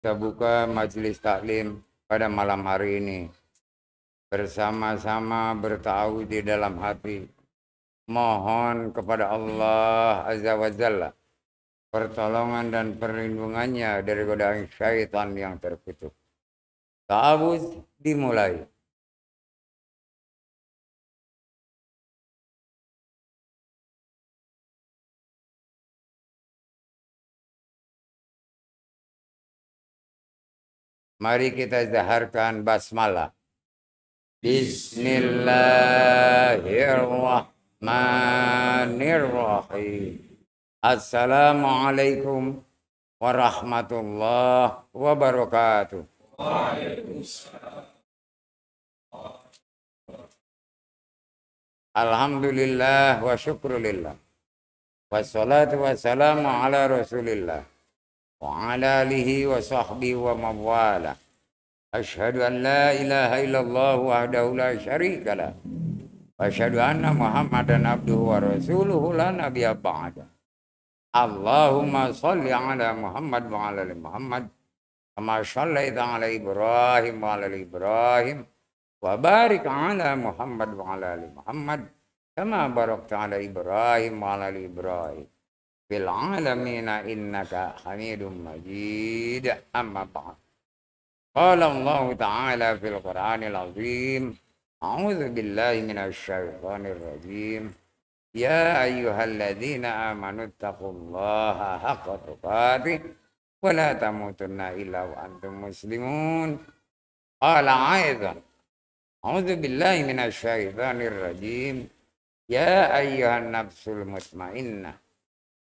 Kita buka majelis taklim pada malam hari ini. Bersama-sama bertahu di dalam hati. Mohon kepada Allah Azza wa Jalla pertolongan dan perlindungannya dari godaan syaitan yang terkutuk. Ta'awuz dimulai. Mari kita zaharkan basmalah. Bismillahirrahmanirrahim. Assalamualaikum warahmatullahi wabarakatuh. Alhamdulillah wa syukrulillah. Wassalatu wassalamu ala rasulillah. Wa ala alihi wa sahbihi wa mawala. Asyhadu an la ilaha illallah wahdahu la syarika lah. Wa asyhadu anna Muhammadan abduhu wa rasuluhu la nabiyya ba'da. Allahumma salli ala Muhammad wa ala ali Muhammad kama shallaita ala Ibrahim wa ala ali Ibrahim wa barik ala Muhammad wa ala ali Muhammad kama barakta ala Ibrahim wa ala ali Ibrahim fil alamin innaka Hamidum Majid. Amma ba'd. Qala Allah Ta'ala fil Qur'anil Azim. A'udzu billahi minasy syaithanir rajim. Ya ayyuhalladzina amanu taqullaha haqqa tuqatih wa la tamutunna illa wa antum muslimun. Qala aidan. A'udzu billahi minasy syaithanir rajim. Ya ayyuhan nafsul mutmainnah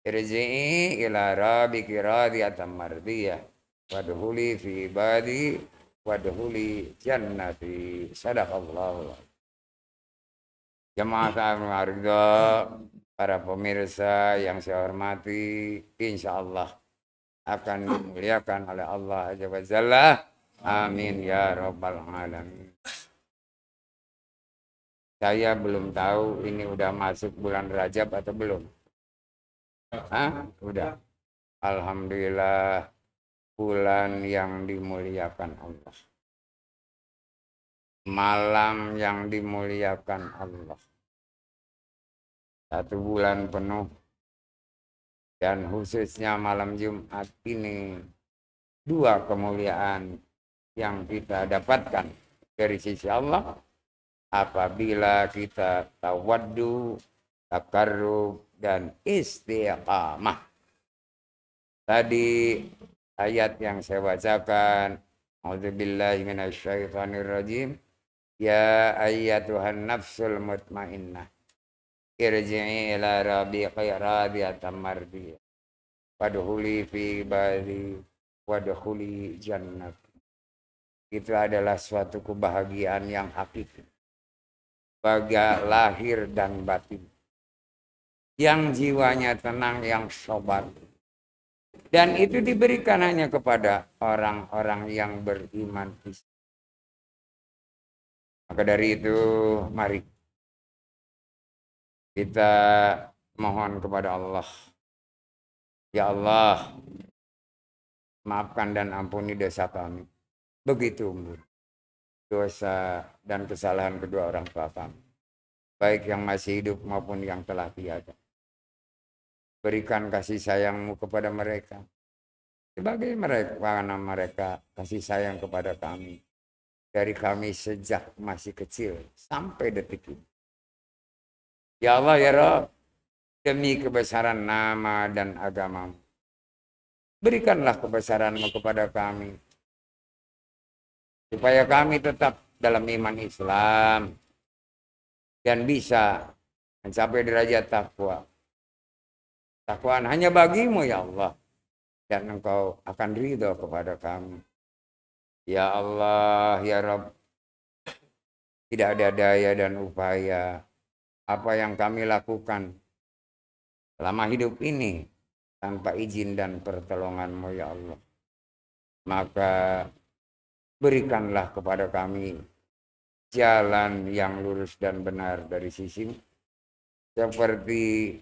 irji'i ila rabbiki radiyatan mardiyah wadkhuli fi ibadi wadkhuli jannati. Sadaqallahu. Jemaah Taharudha, para pemirsa yang saya hormati, insya Allah akan dimuliakan oleh Allah Azza wa Jalla. Amin ya rabbal alamin. Saya belum tahu ini udah masuk bulan Rajab atau belum. Udah. Alhamdulillah, bulan yang dimuliakan Allah. Malam yang dimuliakan Allah. 1 bulan penuh. Dan khususnya malam Jumat ini 2 kemuliaan yang kita dapatkan dari sisi Allah apabila kita tawaddu, takarrub, dan istiqamah. Tadi ayat yang saya bacakan, a'udzubillahi minasyaitonirrajim. Ya ayyatuhan nafsul mutmainnah irji'i ila rabbiki radiyatan mardiyah wadkhuli fi ibadi wadkhuli jannati. Itu adalah suatu kebahagiaan yang hakiki bagi lahir dan batin, yang jiwanya tenang, yang sabar. Dan itu diberikan hanya kepada orang-orang yang beriman. Maka dari itu, mari kita mohon kepada Allah. Ya Allah, maafkan dan ampuni dosa kami. Begitu dosa dan kesalahan kedua orang tua kami, baik yang masih hidup maupun yang telah tiada. Berikan kasih sayang-Mu kepada mereka, sebagai mereka kasih sayang kepada kami. Dari kami sejak masih kecil sampai detik ini. Ya Allah ya Rabb, demi kebesaran nama dan agama-Mu, berikanlah kebesaran-Mu kepada kami, supaya kami tetap dalam iman Islam dan bisa mencapai derajat takwa. Takwaan hanya bagi-Mu ya Allah, dan Engkau akan ridho kepada kami. Ya Allah, ya Rabb, tidak ada daya dan upaya apa yang kami lakukan selama hidup ini tanpa izin dan pertolongan-Mu ya Allah. Maka berikanlah kepada kami jalan yang lurus dan benar dari sisi-Mu, seperti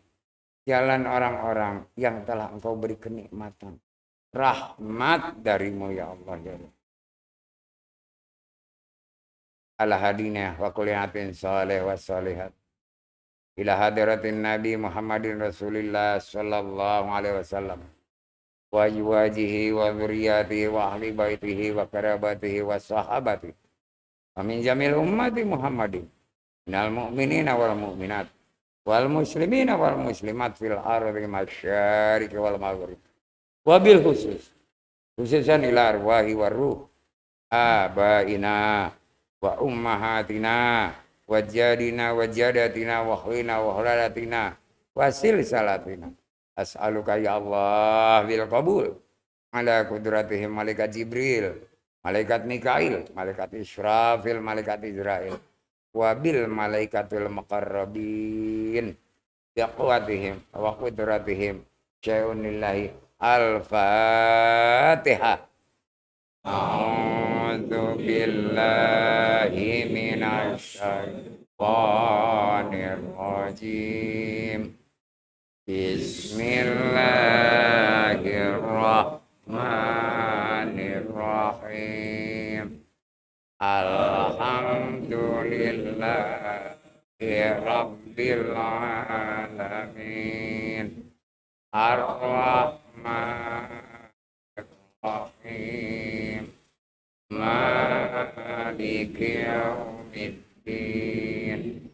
jalan orang-orang yang telah Engkau beri kenikmatan rahmat darimu ya Allah ya Allah. Ala hadinah wa kuliatin salih wa salihat ila hadiratin Nabi Muhammadin Rasulillah sallallahu alaihi wasallam wa azwajihi wa dzurriyyatihi wa ahli baitihi wa karabatihi wa sahabatihi wa min jamil ummati Muhammadin minal mu'minina wal mu'minat wal muslimina wal muslimat fil ardi masyariq wal maghrib wabil khususan ila arwahi waruh abaina wa ummahatina wa jadina wa jadatina wa khlina wa khlalatina wa silsalatina as'aluka ya Allah bil qabul ala kudratihim malaikat Jibril malaikat Mikail malaikat Israfil malaikat Israel wa bil malaikatul muqarrabin biqwatihim wa qudratihim syai'un lillahi al-fatihah. A'udzu billahi minasy syaithanir rajim. Bismillahirrahmanirrahim. Alhamdulillahi rabbil alamin. Ar-Rahmanir-Rahim. Maliki yaumiddin.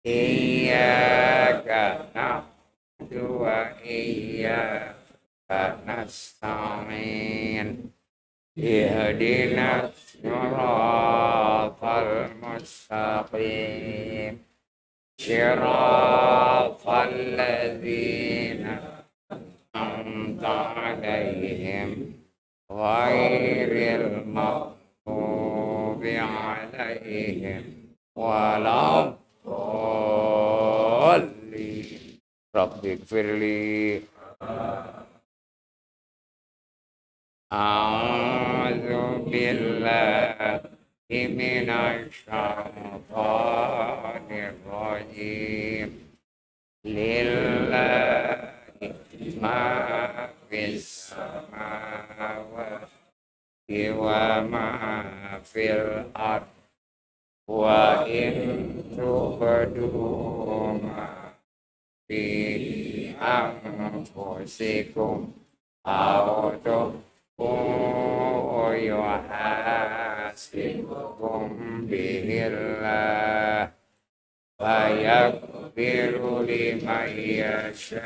Iyyaka na'budu wa iyyaka nasta'in. Ihdinas siratal mustaqim. Siratal ladzina an'amta 'alaihim ghairil maghdubi 'alaihim waladdallin. Rabbighfirli. A'udzu billahi minasy syaithanir rajim. Lillahi ma fis samawati wa ma fil ardh wa in tubdu ma fi anfusikum aw yuhasibkum bihillah wa yaghfiru liman yasha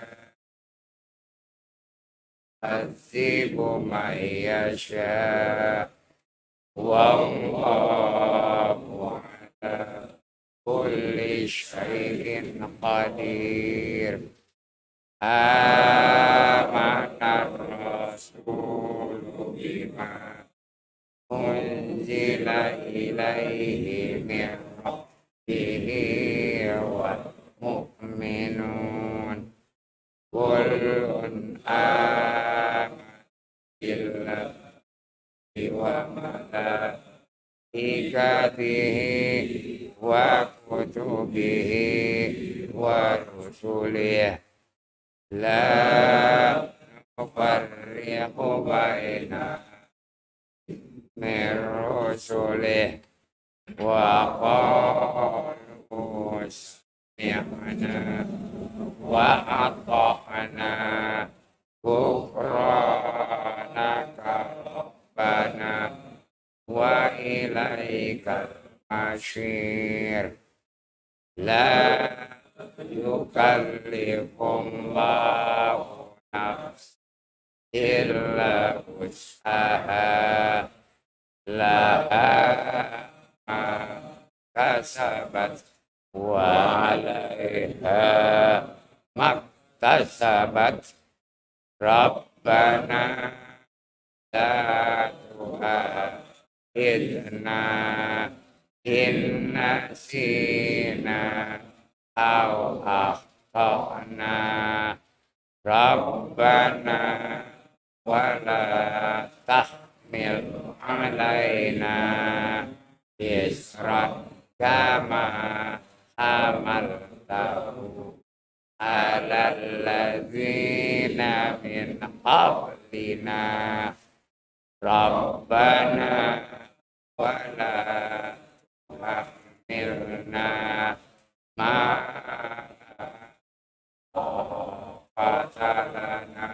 azibu man yasha wallahu ala kulli syai'in qadir. Amanar rasulu bima unzila ilaihi min rabbihi wal mu'minun kullun amana billahi wa malaikatihi wa kutubihi wa rusulihi la nufarriqu baina min rusulih wa qalu sami'na wa ata'na ghufranaka rabbana wa ilaikal masyir. La yukallifullahu nafsan illa wus'aha laha ma kasabat wa 'alaiha maktasabat. Rabbana la tu'akhidna in nasina aw akhtana. Rabbana wala tahmil alaina isran kama hamaltahu alal ladzina min qabl ayatina Rabbana wala tuhammilna ma fatalana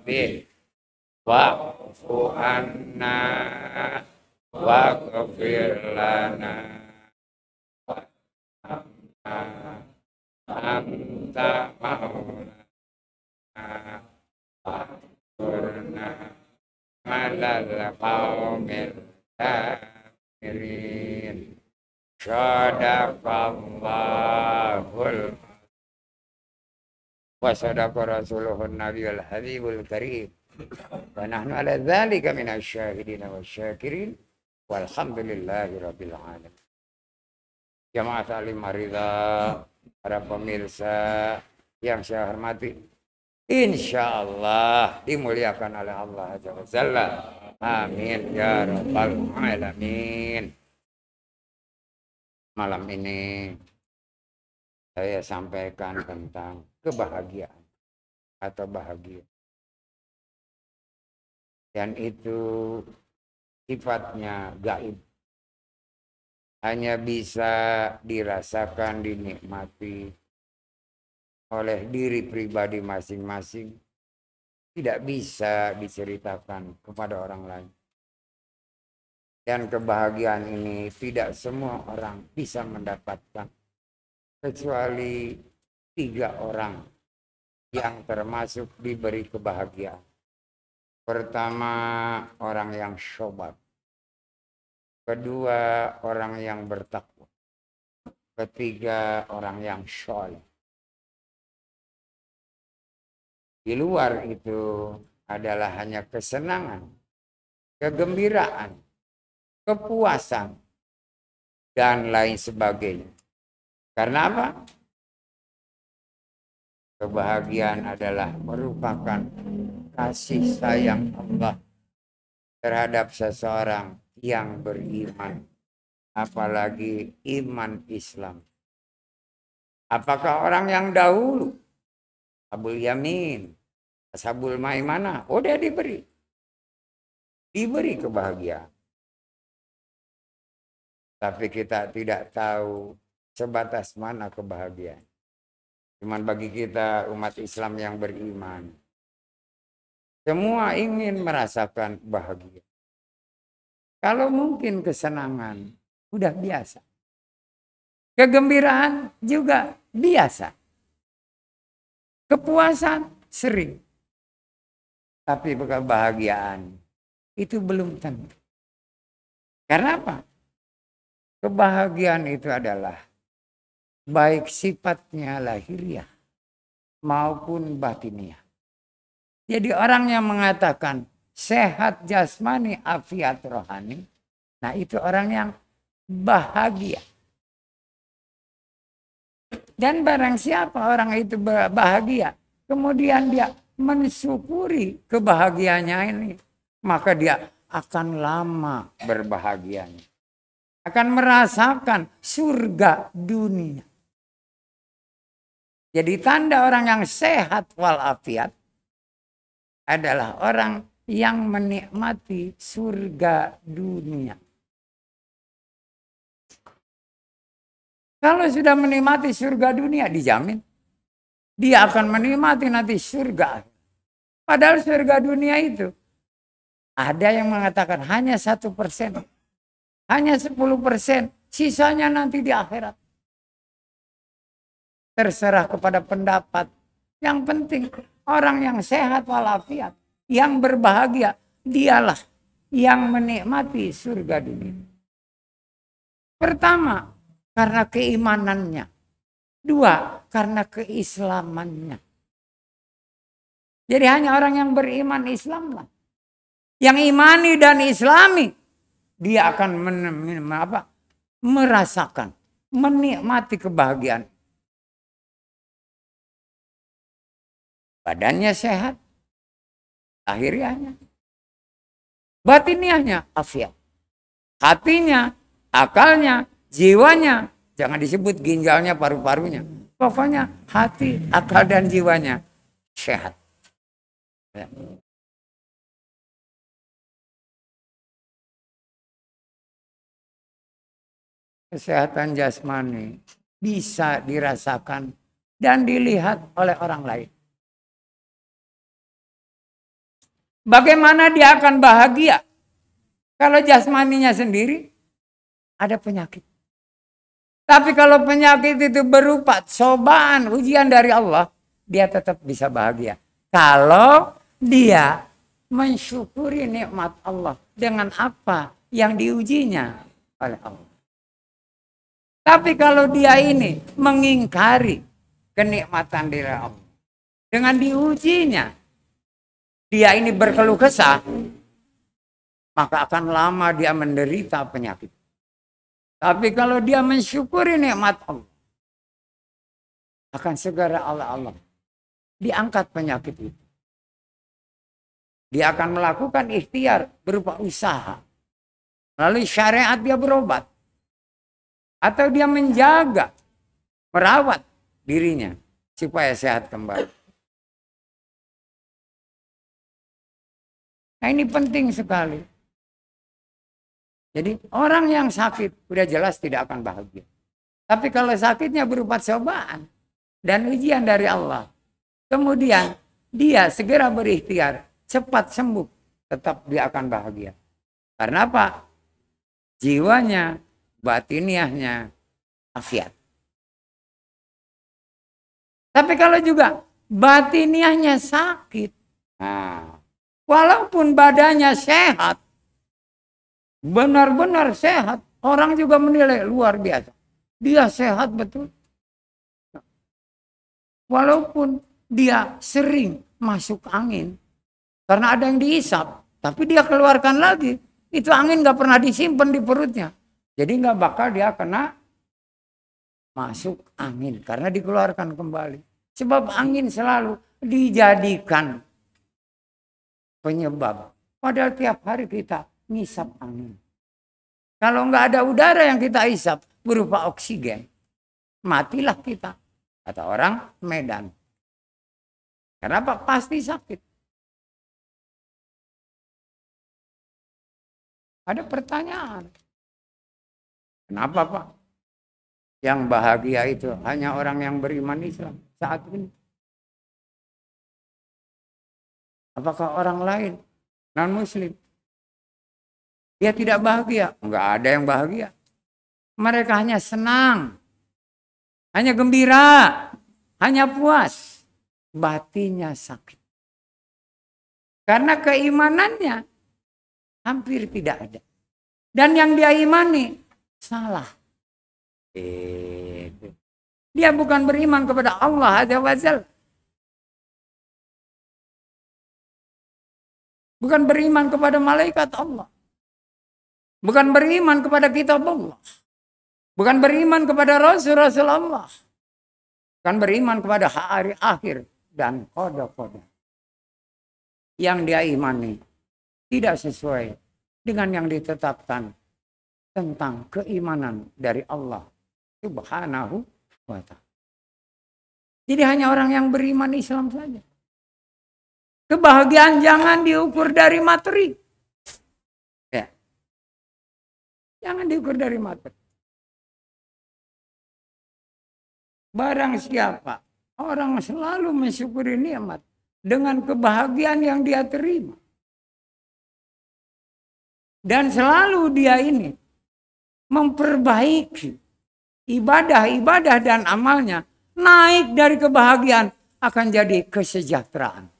bih wa'fu anna waghfir lana anta maulana wansurna alal qaumil kafirin. Sadaqallahul wa sadaqa rasuluhun nabiyul habibul karim wa nahnu ala dzalika minasyahidin wasyakirin walhamdulillahi rabbil alamin. Jamaah salim marida, para pemirsa yang saya hormati, insyaallah dimuliakan oleh Allah Azza wa Jalla. Amin ya rabbal alamin. Malam ini saya sampaikan tentang kebahagiaan atau bahagia. Dan itu sifatnya gaib. Hanya bisa dirasakan, dinikmati oleh diri pribadi masing-masing. Tidak bisa diceritakan kepada orang lain. Dan kebahagiaan ini tidak semua orang bisa mendapatkan. Kecuali 3 orang yang termasuk diberi kebahagiaan. Pertama, orang yang sobat. Kedua, orang yang bertakwa. Ketiga, orang yang soleh. Di luar itu adalah hanya kesenangan, kegembiraan, kepuasan, dan lain sebagainya. Karena apa? Kebahagiaan adalah merupakan kasih sayang Allah terhadap seseorang yang beriman, apalagi iman Islam. Apakah orang yang dahulu, Ashabul Yamin, Ashabul Maimanah, udah diberi kebahagiaan. Tapi kita tidak tahu sebatas mana kebahagiaan. Cuman bagi kita umat Islam yang beriman, semua ingin merasakan bahagia. Kalau mungkin kesenangan, udah biasa. Kegembiraan juga biasa. Kepuasan sering. Tapi kebahagiaan itu belum tentu. Karena apa? Kebahagiaan itu adalah baik sifatnya lahiriah maupun batiniah. Jadi orang yang mengatakan sehat jasmani, afiat rohani, nah itu orang yang bahagia. Dan barang siapa orang itu bahagia, kemudian dia mensyukuri kebahagiaannya ini, maka dia akan lama berbahagianya. Akan merasakan surga dunia. Jadi tanda orang yang sehat walafiat adalah orang yang menikmati surga dunia. Kalau sudah menikmati surga dunia, dijamin dia akan menikmati nanti surga. Padahal surga dunia itu ada yang mengatakan hanya 1%, hanya 10%, sisanya nanti di akhirat. Terserah kepada pendapat. Yang penting orang yang sehat walafiat, yang berbahagia, dialah yang menikmati surga dunia. Pertama, karena keimanannya. 2, karena keislamannya. Jadi hanya orang yang beriman Islam lah. Yang imani dan islami, dia akan merasakan, menikmati kebahagiaan. Badannya sehat, lahiriahnya. Batiniahnya afiat. Hatinya, akalnya, jiwanya, jangan disebut ginjalnya, paru-parunya. Pokoknya hati, akal, dan jiwanya sehat. Ya. kesehatan jasmani bisa dirasakan dan dilihat oleh orang lain. Bagaimana dia akan bahagia kalau jasmaninya sendiri ada penyakit? Tapi kalau penyakit itu berupa cobaan, ujian dari Allah, dia tetap bisa bahagia. Kalau dia mensyukuri nikmat Allah dengan apa yang diujinya oleh Allah. Tapi kalau dia ini mengingkari kenikmatan dari Allah, dengan diujinya, dia ini berkeluh kesah, maka akan lama dia menderita penyakit. Tapi kalau dia mensyukuri nikmat Allah, akan segera Allah diangkat penyakit itu. Dia akan melakukan ikhtiar berupa usaha. Melalui syariat dia berobat. Atau dia menjaga, merawat dirinya supaya sehat kembali. Nah ini penting sekali. Jadi orang yang sakit sudah jelas tidak akan bahagia. Tapi kalau sakitnya berupa cobaan dan ujian dari Allah, kemudian dia segera berikhtiar, cepat sembuh, tetap dia akan bahagia. Karena apa? Jiwanya, batiniahnya afiat. Tapi kalau juga batiniahnya sakit, nah, walaupun badannya sehat, benar-benar sehat, orang juga menilai luar biasa. Dia sehat betul. Walaupun dia sering masuk angin, karena ada yang dihisap, tapi dia keluarkan lagi. Itu angin gak pernah disimpan di perutnya. Jadi gak bakal dia kena masuk angin, karena dikeluarkan kembali. Sebab angin selalu dijadikan penyebab. Padahal tiap hari kita ngisap angin. Kalau nggak ada udara yang kita hisap berupa oksigen, matilah kita. Kata orang Medan. Kenapa? Pasti sakit. Ada pertanyaan. Kenapa Pak? Yang bahagia itu hanya orang yang beriman Islam saat ini. Apakah orang lain non-muslim dia tidak bahagia? Enggak ada yang bahagia. Mereka hanya senang, hanya gembira, hanya puas. Batinnya sakit. Karena keimanannya hampir tidak ada. Dan yang dia imani salah. Dia bukan beriman kepada Allah Azza wa Jalla. Bukan beriman kepada malaikat Allah. Bukan beriman kepada kitab Allah. Bukan beriman kepada Rasul-Rasul Allah. Bukan beriman kepada hari akhir dan qada-qada. Yang dia imani tidak sesuai dengan yang ditetapkan tentang keimanan dari Allah Subhanahu wa ta'ala. Jadi hanya orang yang beriman Islam saja. Kebahagiaan jangan diukur dari materi. Ya. Jangan diukur dari materi. Barang siapa orang selalu mensyukuri nikmat dengan kebahagiaan yang dia terima. Dan selalu dia ini memperbaiki ibadah-ibadah dan amalnya, naik dari kebahagiaan akan jadi kesejahteraan.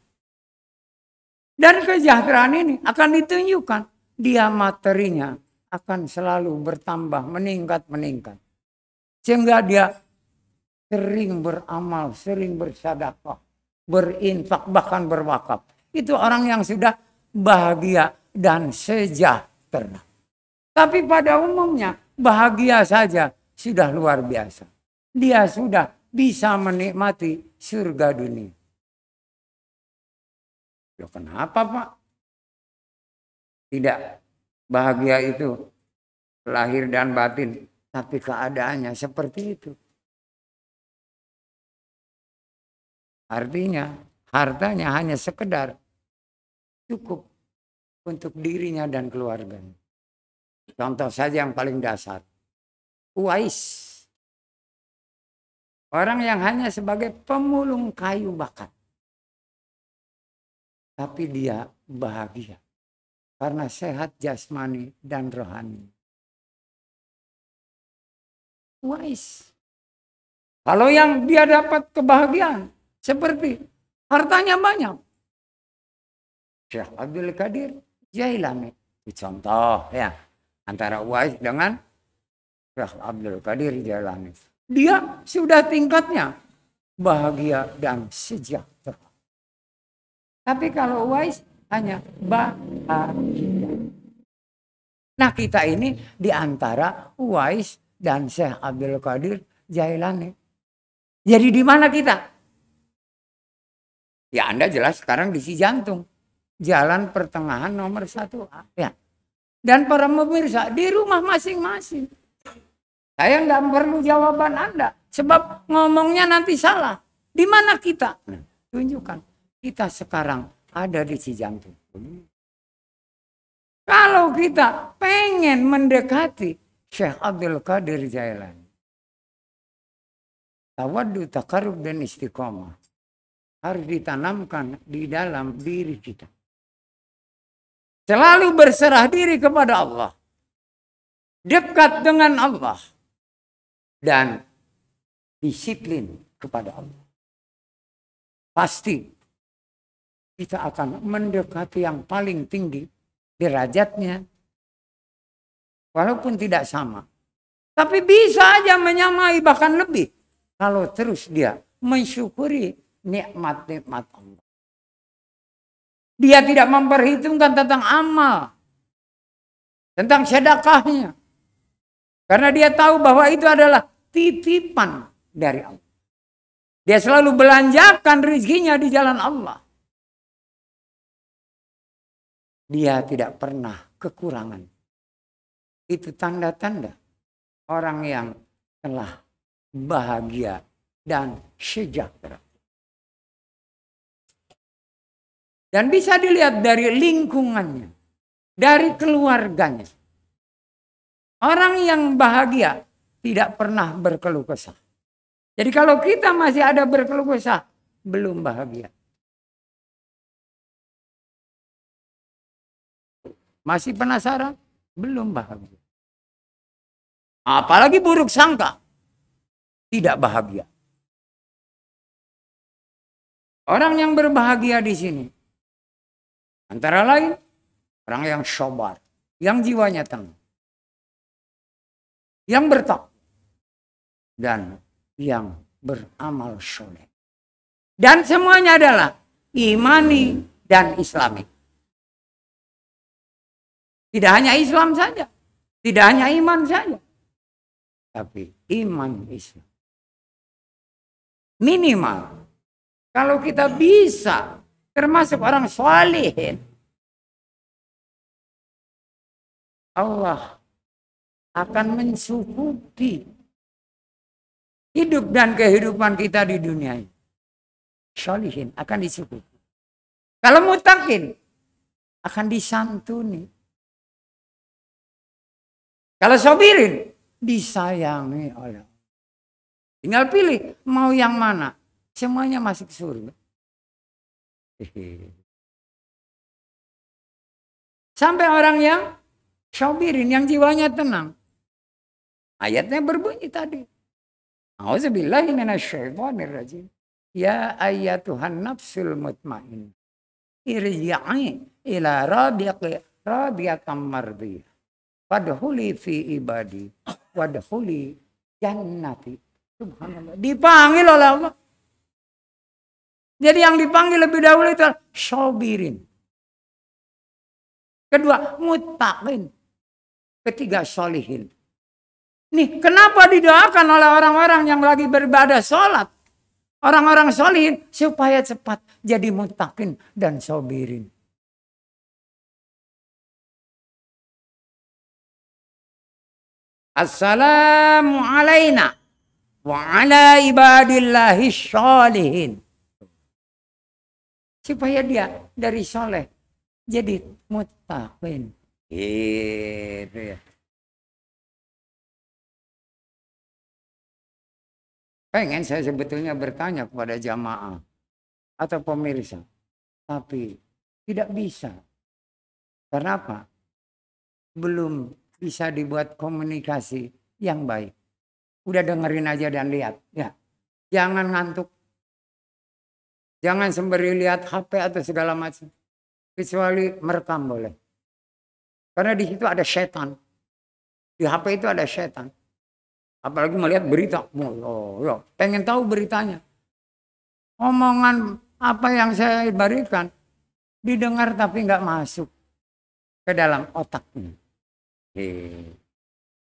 Dan kesejahteraan ini akan ditunjukkan. Dia materinya akan selalu bertambah, meningkat. Sehingga dia sering beramal, sering bersedekah, berinfak, bahkan berwakaf. Itu orang yang sudah bahagia dan sejahtera. Tapi pada umumnya bahagia saja sudah luar biasa. Dia sudah bisa menikmati surga dunia. Loh, kenapa Pak? Tidak bahagia itu lahir dan batin, tapi keadaannya seperti itu. Artinya hartanya hanya sekedar cukup untuk dirinya dan keluarganya. Contoh saja yang paling dasar. Uwais. Orang yang hanya sebagai pemulung kayu bakar. Tapi dia bahagia. Karena sehat jasmani dan rohani. Uwais. Kalau yang dia dapat kebahagiaan. Seperti hartanya banyak. Syekh Abdul Qadir Jailani. Contoh ya. Antara Uwais dengan Syekh Abdul Qadir Jailani. Dia sudah tingkatnya bahagia dan sejahtera. Tapi kalau Uwais hanya bahagia. Nah kita ini diantara Uwais dan Syekh Abdul Qadir Jailani. Jadi di mana kita? Ya Anda jelas sekarang di Cijantung. Jalan pertengahan nomor 1A. Ya. Dan para pemirsa di rumah masing-masing. Saya nggak perlu jawaban Anda. Sebab ngomongnya nanti salah. Di mana kita? Tunjukkan. Kita sekarang ada di Cijantung. Kalau kita pengen mendekati Syekh Abdul Qadir Jailani. Tawaddu, taqarrub dan istiqomah. Harus ditanamkan di dalam diri kita. Selalu berserah diri kepada Allah. Dekat dengan Allah. Dan disiplin kepada Allah. Pasti kita akan mendekati yang paling tinggi derajatnya. Walaupun tidak sama. Tapi bisa aja menyamai bahkan lebih. Kalau terus dia mensyukuri nikmat-nikmat Allah. Dia tidak memperhitungkan tentang amal. Tentang sedekahnya. Karena dia tahu bahwa itu adalah titipan dari Allah. Dia selalu belanjakan rezekinya di jalan Allah. Dia tidak pernah kekurangan. Itu tanda-tanda orang yang telah bahagia dan sejahtera. Dan bisa dilihat dari lingkungannya, dari keluarganya. Orang yang bahagia tidak pernah berkeluh kesah. Jadi kalau kita masih ada berkeluh kesah, belum bahagia. Masih penasaran? Belum bahagia. Apalagi buruk sangka. Tidak bahagia. Orang yang berbahagia di sini. Antara lain. Orang yang sabar. Yang jiwanya tenang. Yang bertakwa. Dan yang beramal soleh. Dan semuanya adalah imani dan islami. Tidak hanya Islam saja. Tidak hanya iman saja. Tapi iman Islam. Minimal. Kalau kita bisa. Termasuk orang salihin. Allah akan mencukupi hidup dan kehidupan kita di dunia ini. Salihin akan dicukupi. Kalau mutakin akan disantuni. Kalau sabirin disayangi oleh Allah. Tinggal pilih mau yang mana. Semuanya masuk surga. Sampai orang yang sabirin, yang jiwanya tenang. Ayatnya berbunyi tadi. A'udzubillahi minasyaitonirrajim. Ya ayyatuhan nafsul mutmainnah. Irji'i ila radiyatan mardiyah. Wadkhuli fi ibadi. Wadkhuli jannati. Subhanallah. Dipanggil oleh Allah. Jadi yang dipanggil lebih dahulu itu sabirin. Kedua, muttaqin. Ketiga, sholihin. Nih, kenapa didoakan oleh orang-orang yang lagi beribadah sholat? Orang-orang sholihin supaya cepat jadi muttaqin dan sabirin. Assalamu alaina wa ala ibadillahi sholihin. Supaya dia dari soleh jadi muttaqin. Gitu ya. Pengen saya sebetulnya bertanya kepada jamaah atau pemirsa, tapi tidak bisa. Karena apa? Belum bisa dibuat komunikasi yang baik. Udah dengerin aja dan lihat. Ya, jangan ngantuk. Jangan sembari lihat HP atau segala macam. Kecuali merekam boleh. Karena di situ ada setan. Di HP itu ada setan. Apalagi melihat berita. Pengen tahu beritanya. Omongan apa yang saya berikan didengar tapi nggak masuk ke dalam otaknya.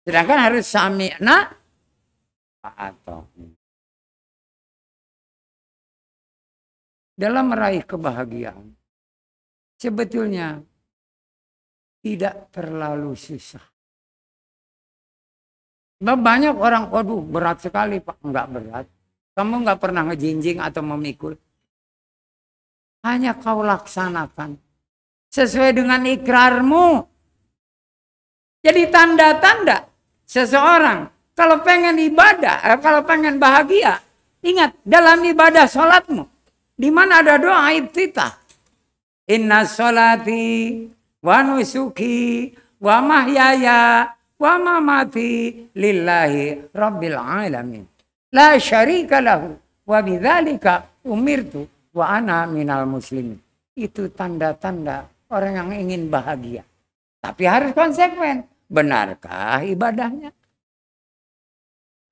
Sedangkan harus sami'na atau dalam meraih kebahagiaan sebetulnya tidak terlalu susah. Banyak orang, waduh berat sekali Pak. Enggak berat. Kamu enggak pernah ngejinjing atau memikul. Hanya kau laksanakan sesuai dengan ikrarmu. Jadi tanda-tanda seseorang kalau pengen ibadah, kalau pengen bahagia, ingat dalam ibadah sholatmu. Di mana ada doa iftitah. Inna sholati wa nusuki wa mahyaya wa mamati lillahi rabbil alamin. La syarika lahu wa bidzalika umirtu wa ana minal muslimin. Itu tanda-tanda orang yang ingin bahagia. Tapi harus konsekuen. Benarkah ibadahnya?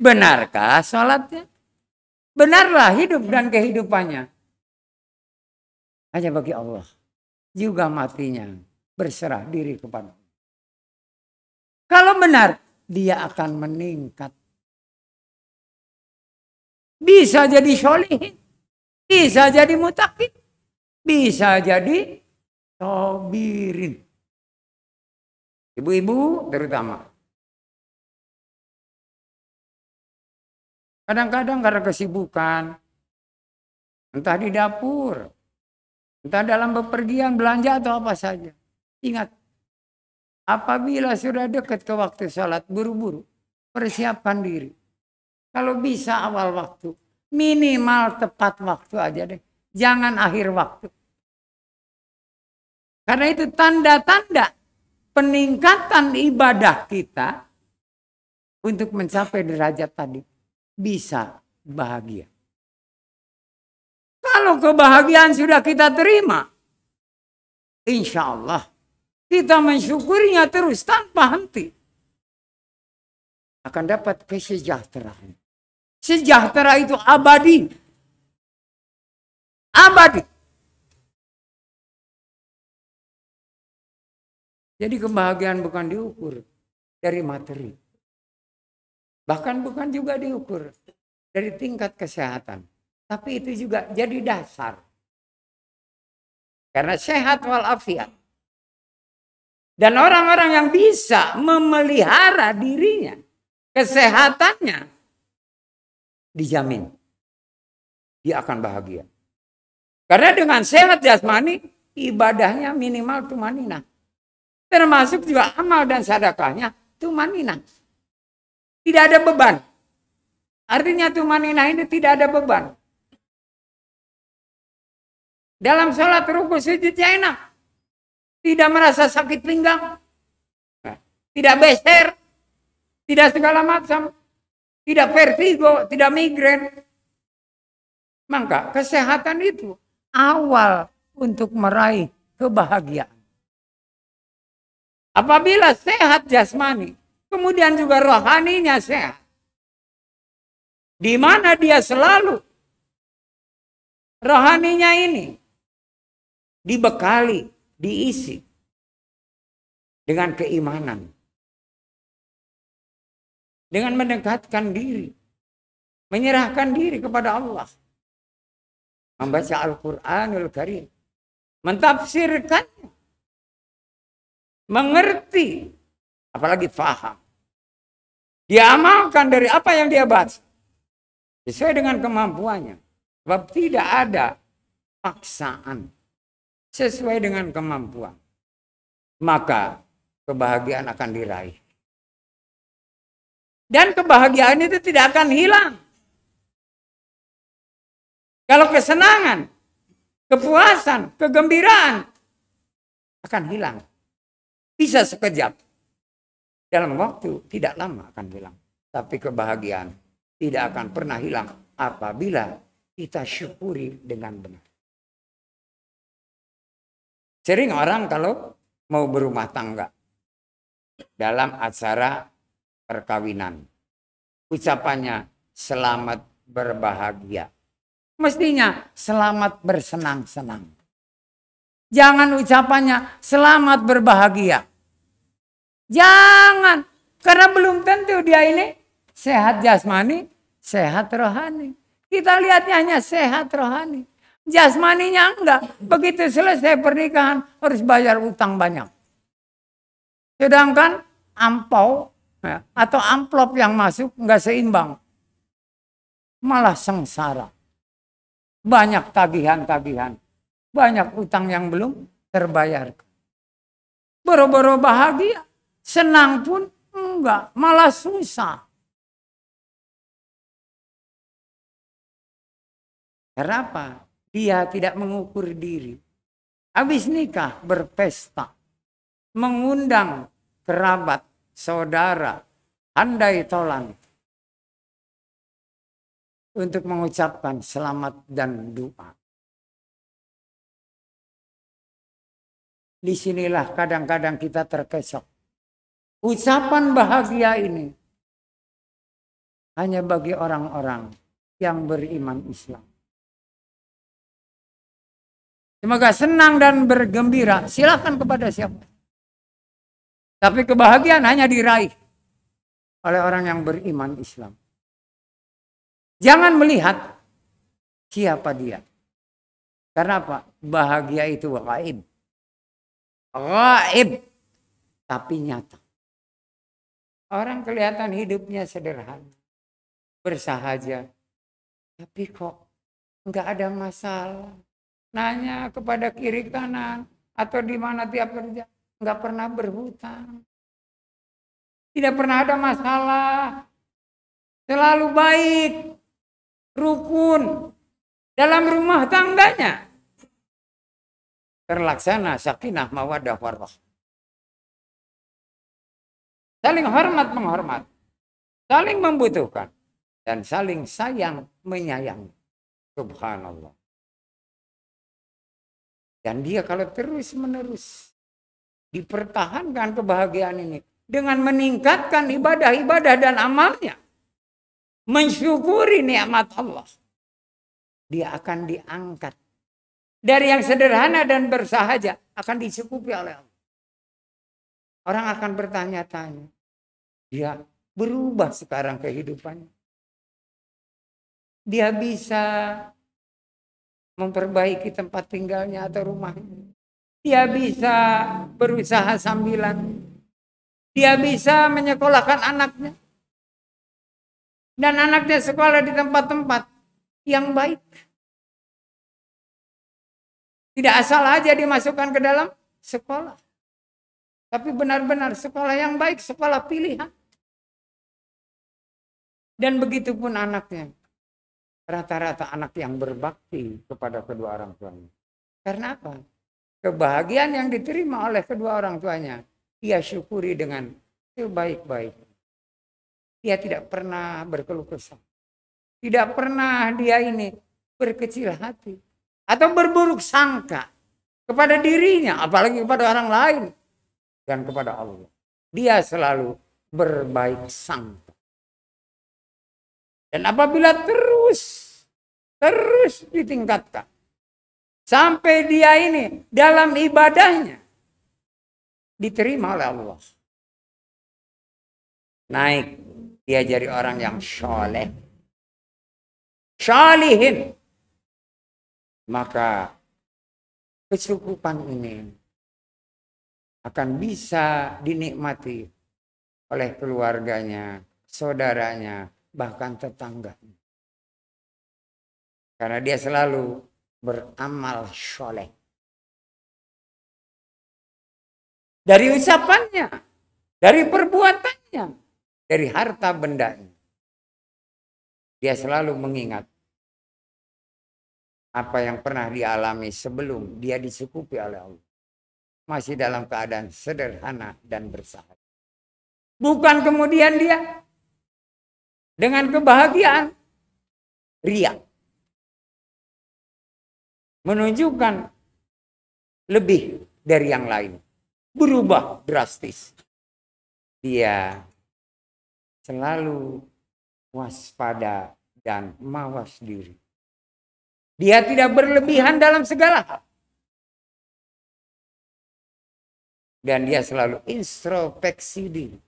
Benarkah salatnya? Benarlah hidup dan kehidupannya? Hanya bagi Allah. Juga matinya berserah diri kepada Allah. Kalau benar, dia akan meningkat. Bisa jadi sholihin. Bisa jadi mutakin. Bisa jadi sabirin. Ibu-ibu terutama. Kadang-kadang karena kesibukan. Entah di dapur. Entah dalam bepergian, belanja atau apa saja. Ingat. Apabila sudah dekat ke waktu sholat, buru-buru. Persiapkan diri. Kalau bisa awal waktu. Minimal tepat waktu aja deh. Jangan akhir waktu. Karena itu tanda-tanda peningkatan ibadah kita. Untuk mencapai derajat tadi. Bisa bahagia. Kalau kebahagiaan sudah kita terima. Insya Allah. Kita mensyukurinya terus tanpa henti. Akan dapat kesejahteraan. Sejahtera itu abadi. Abadi. Jadi kebahagiaan bukan diukur dari materi. Bahkan bukan juga diukur dari tingkat kesehatan. Tapi itu juga jadi dasar. Karena sehat walafiat. Dan orang-orang yang bisa memelihara dirinya, kesehatannya, dijamin. Dia akan bahagia. Karena dengan sehat jasmani, ibadahnya minimal tumaninah. Termasuk juga amal dan sedekahnya tumaninah. Tidak ada beban. Artinya tumaninah ini tidak ada beban. Dalam sholat ruku sujudnya enak. Tidak merasa sakit pinggang. Tidak beser. Tidak segala macam. Tidak vertigo. Tidak migrain. Maka kesehatan itu awal untuk meraih kebahagiaan. Apabila sehat jasmani. Kemudian juga rohaninya sehat. Di mana dia selalu rohaninya ini dibekali, diisi dengan keimanan. Dengan mendekatkan diri. Menyerahkan diri kepada Allah. Membaca Al-Quranul Karim. Mentafsirkannya. Mengerti. Apalagi faham. Dia amalkan dari apa yang dia baca. Sesuai dengan kemampuannya. Sebab tidak ada paksaan. Sesuai dengan kemampuan. Maka kebahagiaan akan diraih. Dan kebahagiaan itu tidak akan hilang. Kalau kesenangan, kepuasan, kegembiraan akan hilang. Bisa sekejap. Dalam waktu tidak lama akan hilang. Tapi kebahagiaan tidak akan pernah hilang apabila kita syukuri dengan benar. Sering orang kalau mau berumah tangga dalam acara perkawinan, ucapannya selamat berbahagia. Mestinya selamat bersenang-senang. Jangan ucapannya selamat berbahagia. Jangan. Karena belum tentu dia ini sehat jasmani, sehat rohani. Kita lihatnya hanya sehat rohani. Jasmaninya enggak. Begitu selesai pernikahan harus bayar utang banyak. Sedangkan ampau ya, atau amplop yang masuk enggak seimbang. Malah sengsara. Banyak tagihan-tagihan. Banyak utang yang belum terbayar. Boro-boro bahagia. Senang pun enggak. Malah susah. Kenapa? Dia tidak mengukur diri. Habis nikah berpesta. Mengundang kerabat, saudara, handai tolan. Untuk mengucapkan selamat dan doa. Disinilah kadang-kadang kita terkecoh. Ucapan bahagia ini hanya bagi orang-orang yang beriman Islam. Semoga senang dan bergembira. Silakan kepada siapa. Tapi kebahagiaan hanya diraih oleh orang yang beriman Islam. Jangan melihat siapa dia. Karena apa? Bahagia itu gaib. Gaib. Tapi nyata. Orang kelihatan hidupnya sederhana. Bersahaja. Tapi kok enggak ada masalah. Nanya kepada kiri kanan. Atau di mana tiap kerja. Enggak pernah berhutang. Tidak pernah ada masalah. Selalu baik. Rukun dalam rumah tangganya terlaksana sakinah mawaddah warahmah. Saling hormat menghormat, saling membutuhkan dan saling sayang menyayangi. Subhanallah. Dan dia kalau terus-menerus dipertahankan kebahagiaan ini dengan meningkatkan ibadah-ibadah dan amalnya, mensyukuri nikmat Allah, dia akan diangkat dari yang sederhana dan bersahaja akan dicukupi oleh Allah. Orang akan bertanya-tanya, dia berubah sekarang kehidupannya. Dia bisa memperbaiki tempat tinggalnya atau rumahnya. Dia bisa berusaha sambilan. Dia bisa menyekolahkan anaknya. Dan anaknya sekolah di tempat-tempat yang baik. Tidak asal aja dimasukkan ke dalam sekolah. Tapi benar-benar sekolah yang baik, sekolah pilihan. Dan begitu pun anaknya. Rata-rata anak yang berbakti kepada kedua orang tuanya. Karena apa? Kebahagiaan yang diterima oleh kedua orang tuanya, ia syukuri dengan sebaik-baik. Dia tidak pernah berkeluh kesah. Tidak pernah dia ini berkecil hati. Atau berburuk sangka kepada dirinya. Apalagi kepada orang lain. Dan kepada Allah. Dia selalu berbaik sangka. Dan apabila terus ditingkatkan. Sampai dia ini dalam ibadahnya. Diterima oleh Allah. Naik. Dia jadi orang yang soleh. Salihin. Maka kecukupan ini akan bisa dinikmati oleh keluarganya, saudaranya, bahkan tetangganya. Karena dia selalu beramal soleh. Dari ucapannya, dari perbuatannya, dari harta bendanya. Dia selalu mengingat apa yang pernah dialami sebelum dia disukupi oleh Allah. Masih dalam keadaan sederhana dan bersahaja. Bukan kemudian dia dengan kebahagiaan riak. Menunjukkan lebih dari yang lain. Berubah drastis. Dia selalu waspada dan mawas diri. Dia tidak berlebihan dalam segala hal. Dan dia selalu introspeksi diri.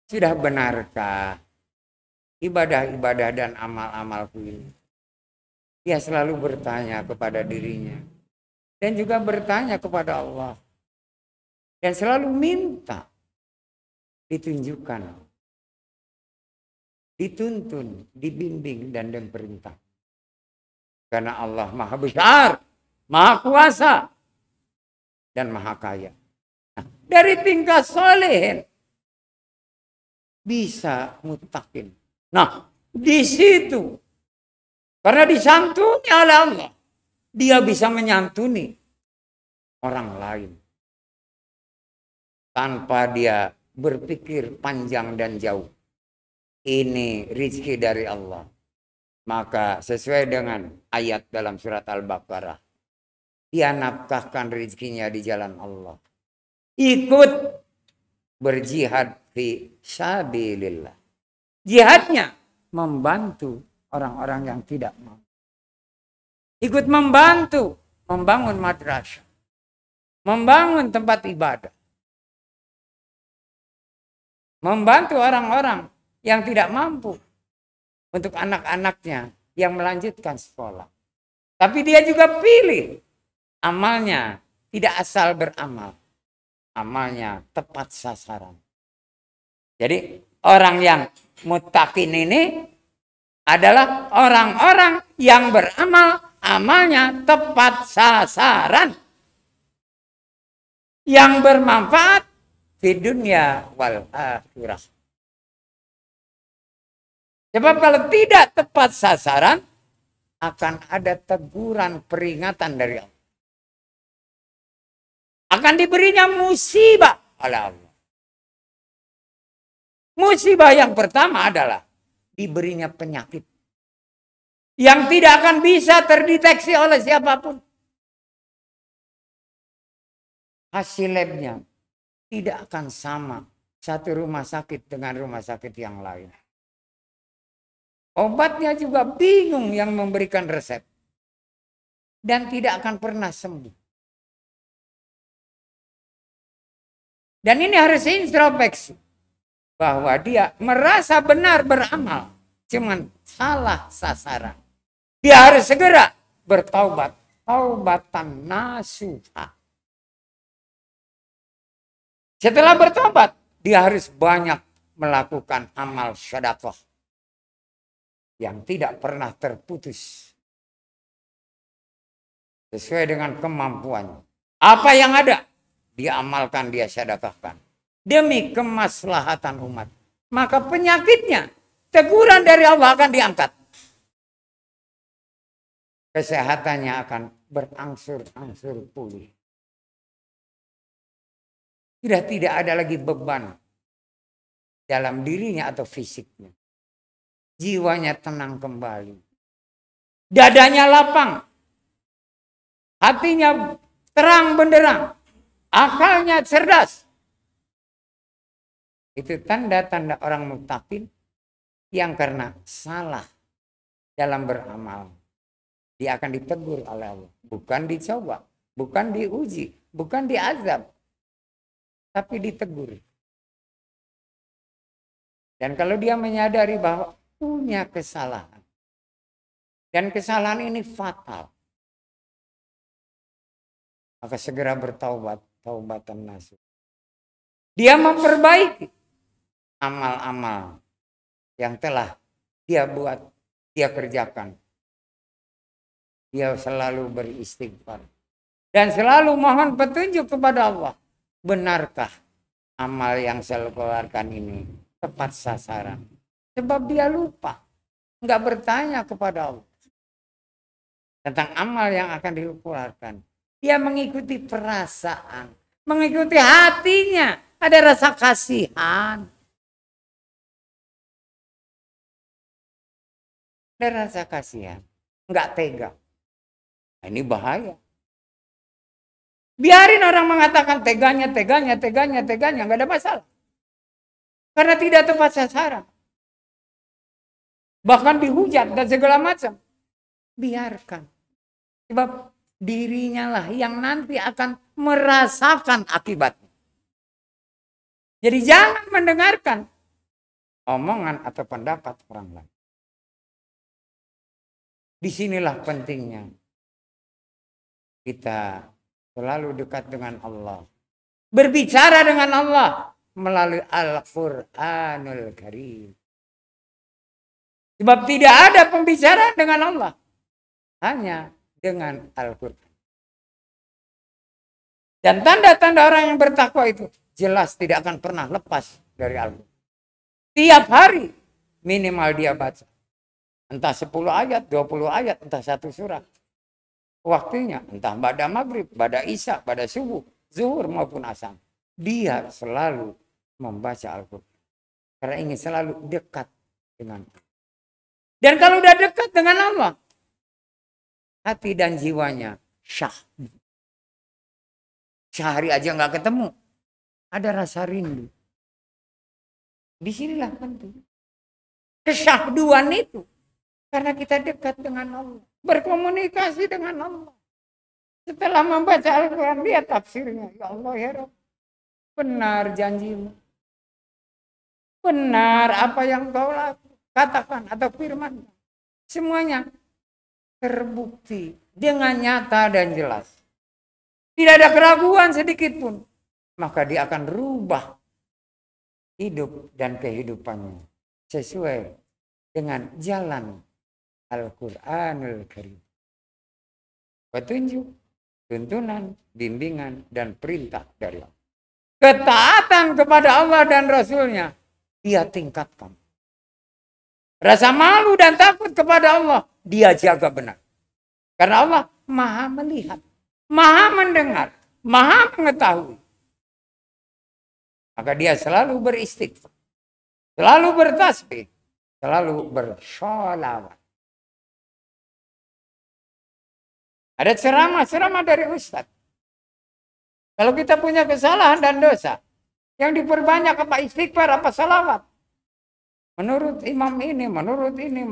Sudah benarkah ibadah-ibadah dan amal-amalku ini? Dia selalu bertanya kepada dirinya. Dan juga bertanya kepada Allah. Dan selalu minta ditunjukkan, dituntun, dibimbing, dan diperintah. Karena Allah Maha Besar, Maha Kuasa, dan Maha Kaya. Nah, dari tingkah solehin bisa mutakin. Nah, di situ karena disantuni oleh Allah, dia bisa menyantuni orang lain tanpa dia berpikir panjang dan jauh. Ini rezeki dari Allah. Maka sesuai dengan ayat dalam surat Al-Baqarah, dia nafkahkan rezekinya di jalan Allah. Ikut berjihad fi sabilillah. Jihadnya membantu orang-orang yang tidak mau. Ikut membantu membangun madrasah. Membangun tempat ibadah. Membantu orang-orang yang tidak mampu. Untuk anak-anaknya yang melanjutkan sekolah. Tapi dia juga pilih amalnya tidak asal beramal. Amalnya tepat sasaran. Jadi orang yang muttaqin ini adalah orang-orang yang beramal, amalnya tepat sasaran. Yang bermanfaat di dunia wal akhirah. Sebab kalau tidak tepat sasaran, akan ada teguran peringatan dari Allah. Akan diberinya musibah oleh Allah. Musibah yang pertama adalah diberinya penyakit. Yang tidak akan bisa terdeteksi oleh siapapun. Hasil labnya tidak akan sama satu rumah sakit dengan rumah sakit yang lain. Obatnya juga bingung yang memberikan resep. Dan tidak akan pernah sembuh. Dan ini harus introspeksi. Bahwa dia merasa benar beramal. Cuman salah sasaran. Dia harus segera bertaubat. Taubatan nasuha. Setelah bertobat, dia harus banyak melakukan amal sedekah. Yang tidak pernah terputus. Sesuai dengan kemampuannya. Apa yang ada, dia amalkan, dia sedekahkan. Demi kemaslahatan umat. Maka penyakitnya, teguran dari Allah akan diangkat. Kesehatannya akan berangsur-angsur pulih. Sudah tidak ada lagi beban dalam dirinya atau fisiknya. Jiwanya tenang kembali. Dadanya lapang. Hatinya terang benderang. Akalnya cerdas. Itu tanda-tanda orang muttaqin yang karena salah dalam beramal. Dia akan ditegur oleh Allah. Bukan dicoba. Bukan diuji. Bukan diazab. Tapi ditegur. Dan kalau dia menyadari bahwa punya kesalahan. Dan kesalahan ini fatal. Maka segera bertaubat. Taubatan nasuh. Dia memperbaiki amal-amal yang telah dia buat, dia kerjakan. Dia selalu beristighfar. Dan selalu mohon petunjuk kepada Allah. Benarkah amal yang saya keluarkan ini tepat sasaran? Sebab dia lupa. Enggak bertanya kepada Allah. tentang amal yang akan dikeluarkan. Dia mengikuti perasaan, mengikuti hatinya, ada rasa kasihan, ada rasa kasihan, nggak tega. Nah, ini bahaya. Biarin orang mengatakan teganya, nggak ada masalah. Karena tidak tepat sasaran. Bahkan dihujat dan segala macam. Biarkan. Sebab dirinya lah yang nanti akan merasakan akibatnya. Jadi jangan mendengarkan omongan atau pendapat orang lain. Disinilah pentingnya kita selalu dekat dengan Allah. Berbicara dengan Allah melalui Al-Quranul Karim. Sebab tidak ada pembicaraan dengan Allah. Hanya dengan Al-Quran. Dan tanda-tanda orang yang bertakwa itu jelas tidak akan pernah lepas dari Al-Quran. Tiap hari minimal dia baca. Entah 10 ayat, 20 ayat, entah 1 surat. Waktunya entah pada maghrib, pada isya, pada subuh, zuhur maupun asar. Dia selalu membaca Al-Quran. Karena ingin selalu dekat dengan Allah. Dan kalau udah dekat dengan Allah, hati dan jiwanya syahdu. Sehari aja nggak ketemu, ada rasa rindu. Disinilah penting. Kesyahduan itu. Karena kita dekat dengan Allah. Berkomunikasi dengan Allah. Setelah membaca Al-Quran, dia tafsirnya. Ya Allah ya Rabb. Benar janjimu. Benar apa yang kau katakan atau firman. Semuanya terbukti dengan nyata dan jelas. Tidak ada keraguan sedikit pun. Maka dia akan rubah hidup dan kehidupannya. Sesuai dengan jalan Al-Quranul Karim. Petunjuk, tuntunan, bimbingan, dan perintah dari Allah. Ketaatan kepada Allah dan Rasulnya dia tingkatkan. Rasa malu dan takut kepada Allah dia jaga benar. Karena Allah maha melihat, maha mendengar, maha mengetahui. Maka dia selalu beristighfar, selalu bertasbih, selalu bersholawat. Ada ceramah-ceramah dari Ustadz. Kalau kita punya kesalahan dan dosa, yang diperbanyak apa istighfar, apa salawat. Menurut imam ini, menurut ini.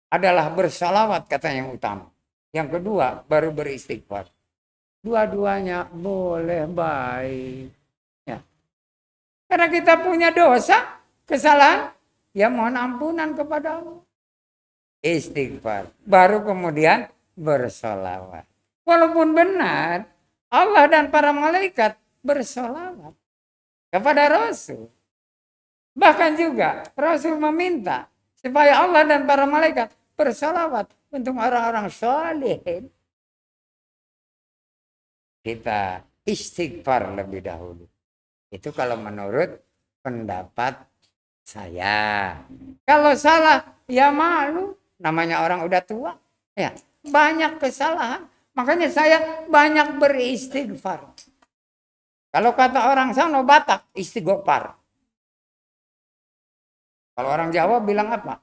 Adalah bersalawat katanya yang utama. Yang kedua baru beristighfar. Dua-duanya boleh baik. Ya. Karena kita punya dosa, kesalahan, ya mohon ampunan kepada Allah. Istighfar. Baru kemudian bersolawat. Walaupun benar, Allah dan para malaikat bersolawat kepada Rasul. Bahkan juga Rasul meminta supaya Allah dan para malaikat bersolawat untuk orang-orang saleh. Kita istighfar lebih dahulu. Itu kalau menurut pendapat saya. Kalau salah, ya malu. Namanya orang udah tua. Ya, banyak kesalahan. Makanya saya banyak beristighfar. Kalau kata orang sana Batak, istighfar. Kalau orang Jawa bilang apa?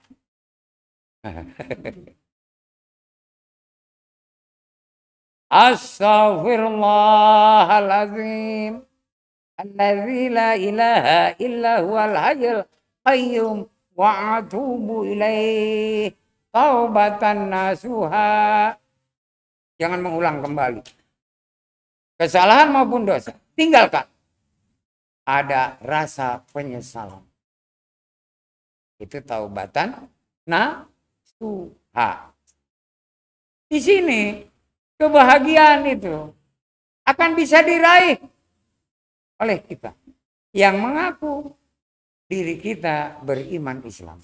Astaghfirullahaladzim. Alladzi la ilaha illa huwal hayyul qayyum wa atubu ilaih. Taubatan nasuha. Jangan mengulang kembali. Kesalahan maupun dosa. Tinggalkan. Ada rasa penyesalan. Itu taubatan nasuha. Di sini kebahagiaan itu akan bisa diraih oleh kita yang mengaku diri kita beriman Islam.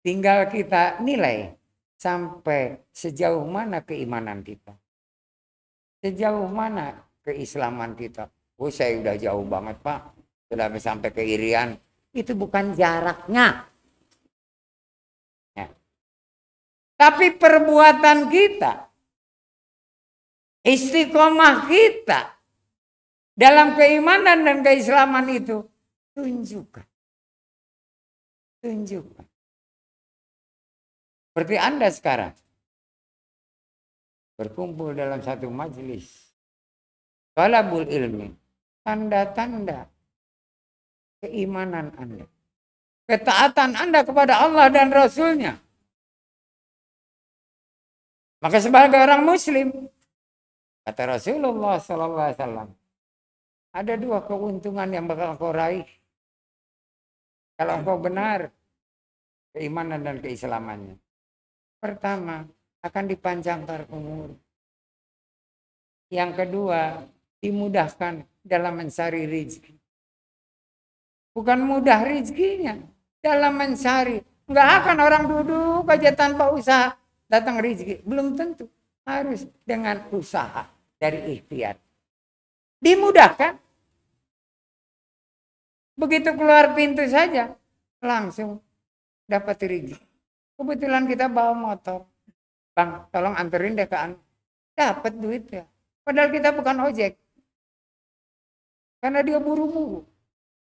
Tinggal kita nilai sampai sejauh mana keimanan kita. Sejauh mana keislaman kita. Oh, saya udah jauh banget Pak. Sudah sampai ke irian. Itu bukan jaraknya. Ya. Tapi perbuatan kita, istiqomah kita dalam keimanan dan keislaman itu tunjukkan. Seperti Anda sekarang berkumpul dalam satu majelis talabul ilmi, tanda-tanda keimanan Anda, ketaatan Anda kepada Allah dan Rasulnya. Maka sebagai orang Muslim, kata Rasulullah SAW, ada 2 keuntungan yang bakal kau raih kalau engkau benar keimanan dan keislamannya. Pertama, akan dipanjangkan umur. Yang kedua, dimudahkan dalam mencari rezeki. Bukan mudah rezekinya, dalam mencari. Enggak akan orang duduk aja tanpa usaha datang rezeki. Belum tentu. Harus dengan usaha dari ikhtiar. Dimudahkan. Begitu keluar pintu saja, langsung dapat rezeki. Kebetulan kita bawa motor. Bang, tolong anterin deh ke Anda. Dapat duit ya. Padahal kita bukan ojek. Karena dia buru-buru.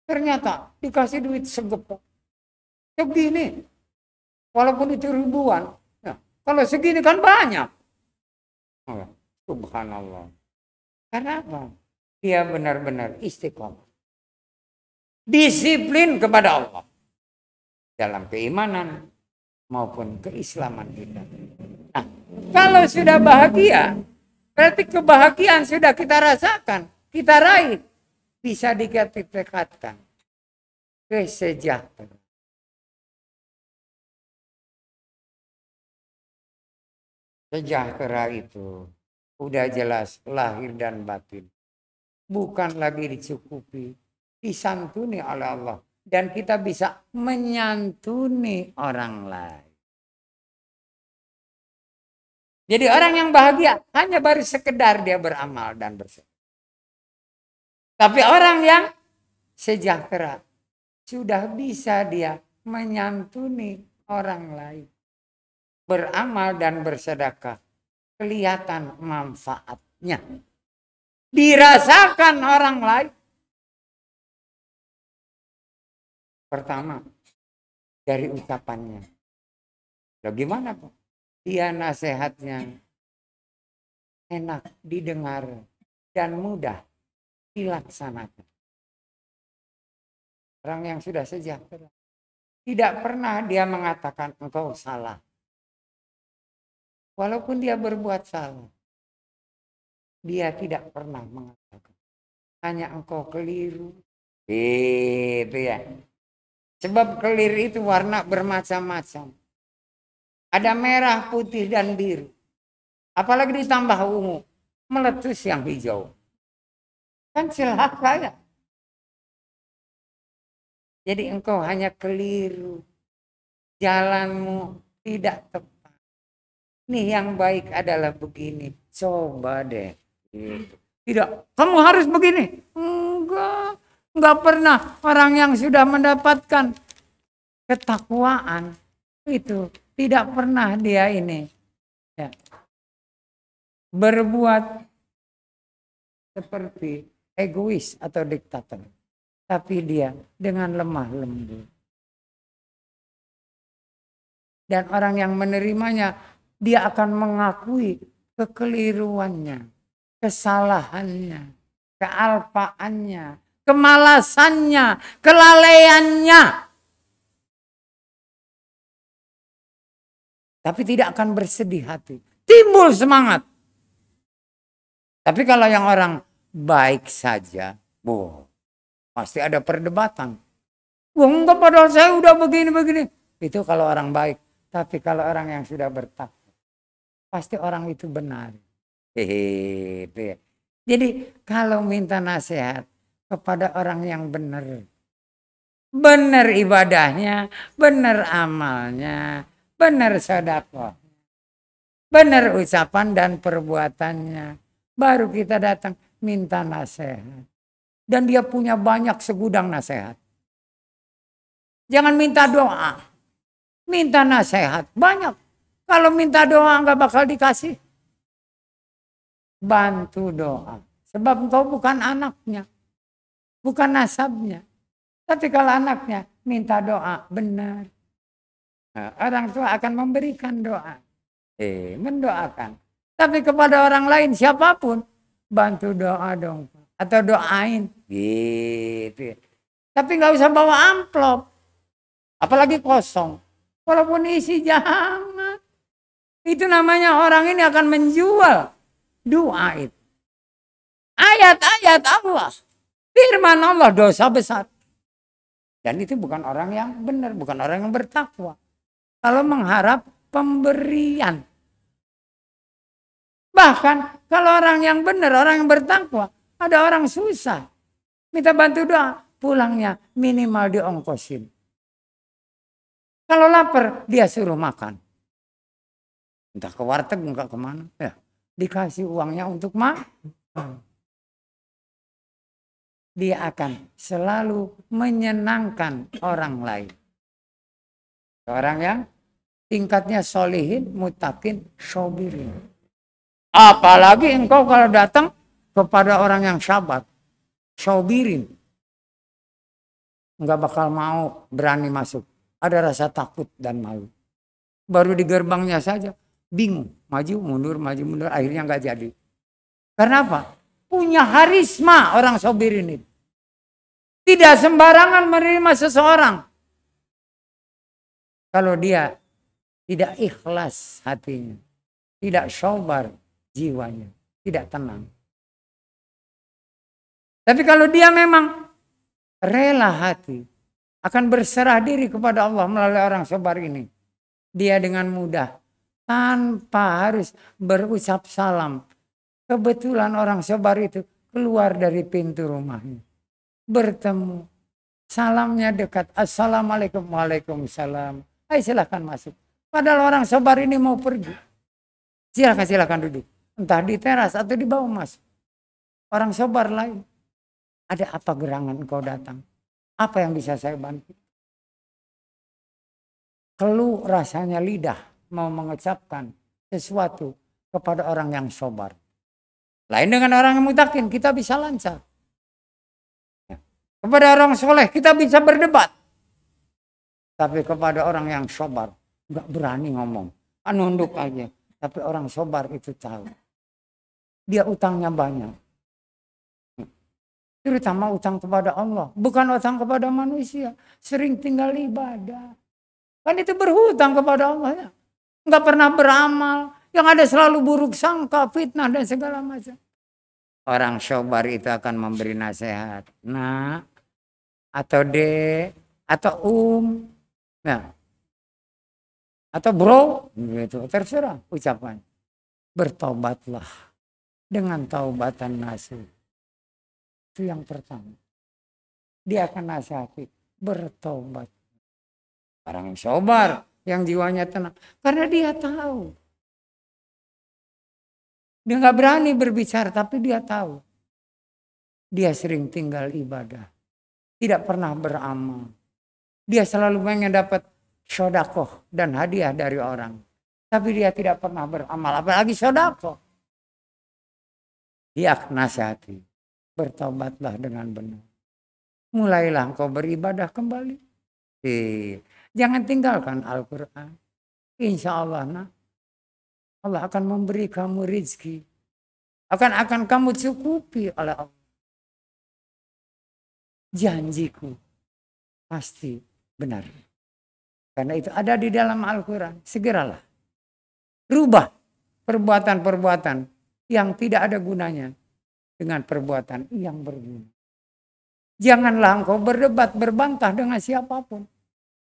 Ternyata dikasih duit segepok. Segini. Walaupun itu ribuan. Ya, kalau segini kan banyak. Oh, subhanallah. Karena apa? Dia benar-benar istiqomah. Disiplin kepada Allah. Dalam keimanan maupun keislaman kita. Nah, kalau sudah bahagia, berarti kebahagiaan sudah kita rasakan, kita raih. Bisa dikatakan kesejahteraan. Sejahtera itu udah jelas lahir dan batin. Bukan lagi dicukupi, disantuni oleh Allah. Dan kita bisa menyantuni orang lain. Jadi orang yang bahagia hanya baru sekedar dia beramal dan bersedekah. Tapi orang yang sejahtera sudah bisa dia menyantuni orang lain. Beramal dan bersedekah. Kelihatan manfaatnya. Dirasakan orang lain. Pertama, dari ucapannya. Loh gimana Pak? Dia nasihatnya enak didengar dan mudah dilaksanakan. Orang yang sudah sejahtera. Tidak pernah dia mengatakan engkau salah. Walaupun dia berbuat salah. Dia tidak pernah mengatakan. Hanya engkau keliru. Itu ya. Sebab kelir itu warna bermacam-macam. Ada merah, putih, dan biru. Apalagi ditambah ungu. Meletus yang hijau. Kan celaka ya. Jadi engkau hanya keliru. Jalanmu tidak tepat. Nih yang baik adalah begini. Coba deh. Tidak. Kamu harus begini. Enggak. Enggak pernah orang yang sudah mendapatkan ketakwaan. Itu tidak pernah dia ini. Ya, berbuat seperti egois atau diktator. Tapi dia dengan lemah lembut. Dan orang yang menerimanya, dia akan mengakui kekeliruannya, kesalahannya, kealpaannya, kemalasannya, kelalaiannya. Tapi tidak akan bersedih hati. Timbul semangat. Tapi kalau yang orang baik saja, pasti ada perdebatan. Enggak, padahal saya udah begini-begini. Itu kalau orang baik. Tapi kalau orang yang sudah bertakwa, pasti orang itu benar. Jadi kalau minta nasihat kepada orang yang benar. Benar ibadahnya, benar amalnya, benar sedekah. Benar ucapan dan perbuatannya. Baru kita datang minta nasihat. Dan dia punya banyak segudang nasihat. Jangan minta doa. Minta nasihat. Banyak. Kalau minta doa nggak bakal dikasih. Bantu doa. Sebab engkau bukan anaknya. Bukan nasabnya. Tapi kalau anaknya minta doa, benar. Nah, orang tua akan memberikan doa. Mendoakan. Tapi kepada orang lain siapapun, bantu doa dong. Atau doain. Gitu. Tapi nggak usah bawa amplop. Apalagi kosong. Walaupun isi jangan. Itu namanya orang ini akan menjual doa itu. Ayat-ayat Allah. Firman Allah dosa besar. Dan itu bukan orang yang benar. Bukan orang yang bertakwa. Kalau mengharap pemberian. Bahkan kalau orang yang benar, orang yang bertakwa. Ada orang susah. Minta bantu doa. Pulangnya minimal diongkosin. Kalau lapar dia suruh makan. Entah ke warteg enggak kemana. Ya, dikasih uangnya untuk makan. Dia akan selalu menyenangkan orang lain. Orang yang tingkatnya solihin, mutakin, sobirin. Apalagi engkau kalau datang kepada orang yang sabar, sobirin. Enggak bakal mau berani masuk. Ada rasa takut dan malu. Baru di gerbangnya saja bingung. Maju mundur, akhirnya enggak jadi. Karena apa? Punya harisma orang sobirin itu. Tidak sembarangan menerima seseorang. Kalau dia tidak ikhlas hatinya. Tidak sabar jiwanya. Tidak tenang. Tapi kalau dia memang rela hati. Akan berserah diri kepada Allah melalui orang sabar ini. Dia dengan mudah. Tanpa harus berucap salam. Kebetulan orang sabar itu keluar dari pintu rumahnya. Bertemu. Salamnya dekat. Assalamualaikum. Waalaikumsalam. Ayo silahkan masuk. Padahal orang sabar ini mau pergi. Silahkan duduk. Entah di teras atau di bawah masuk. Orang sabar lain. Ada apa gerangan engkau datang? Apa yang bisa saya bantu? Keluh rasanya lidah mau mengucapkan sesuatu kepada orang yang sabar. Lain dengan orang yang mutakin, kita bisa lancar. Kepada orang soleh kita bisa berdebat. Tapi kepada orang yang sabar, nggak berani ngomong. Nunduk aja. Tapi orang sabar itu tahu. Dia utangnya banyak. Terutama utang kepada Allah. Bukan utang kepada manusia. Sering tinggal ibadah. Kan itu berhutang kepada Allah. Ya. Nggak pernah beramal. Yang ada selalu buruk sangka, fitnah dan segala macam. Orang sabar itu akan memberi nasihat. Nah, atau dek, atau nah, atau bro, gitu. Terserah ucapan. Bertobatlah dengan taubatan nasuh. Itu yang pertama. Dia akan nasihati. Bertobat. Orang yang sabar. Yang jiwanya tenang. Karena dia tahu. Dia gak berani berbicara. Tapi dia tahu. Dia sering tinggal ibadah. Tidak pernah beramal. Dia selalu pengen dapat sodakoh dan hadiah dari orang. Tapi dia tidak pernah beramal. Apalagi sodakoh. Dia akan nasihati. Bertobatlah dengan benar. Mulailah engkau beribadah kembali. Jangan tinggalkan Al-Quran. Insya Allah Allah akan memberi kamu rezeki. Akan kamu cukupi oleh Allah. Janjiku pasti benar. Karena itu ada di dalam Al-Quran. Segeralah. Rubah perbuatan-perbuatan yang tidak ada gunanya. Dengan perbuatan yang berguna. Janganlah engkau berdebat, berbantah dengan siapapun.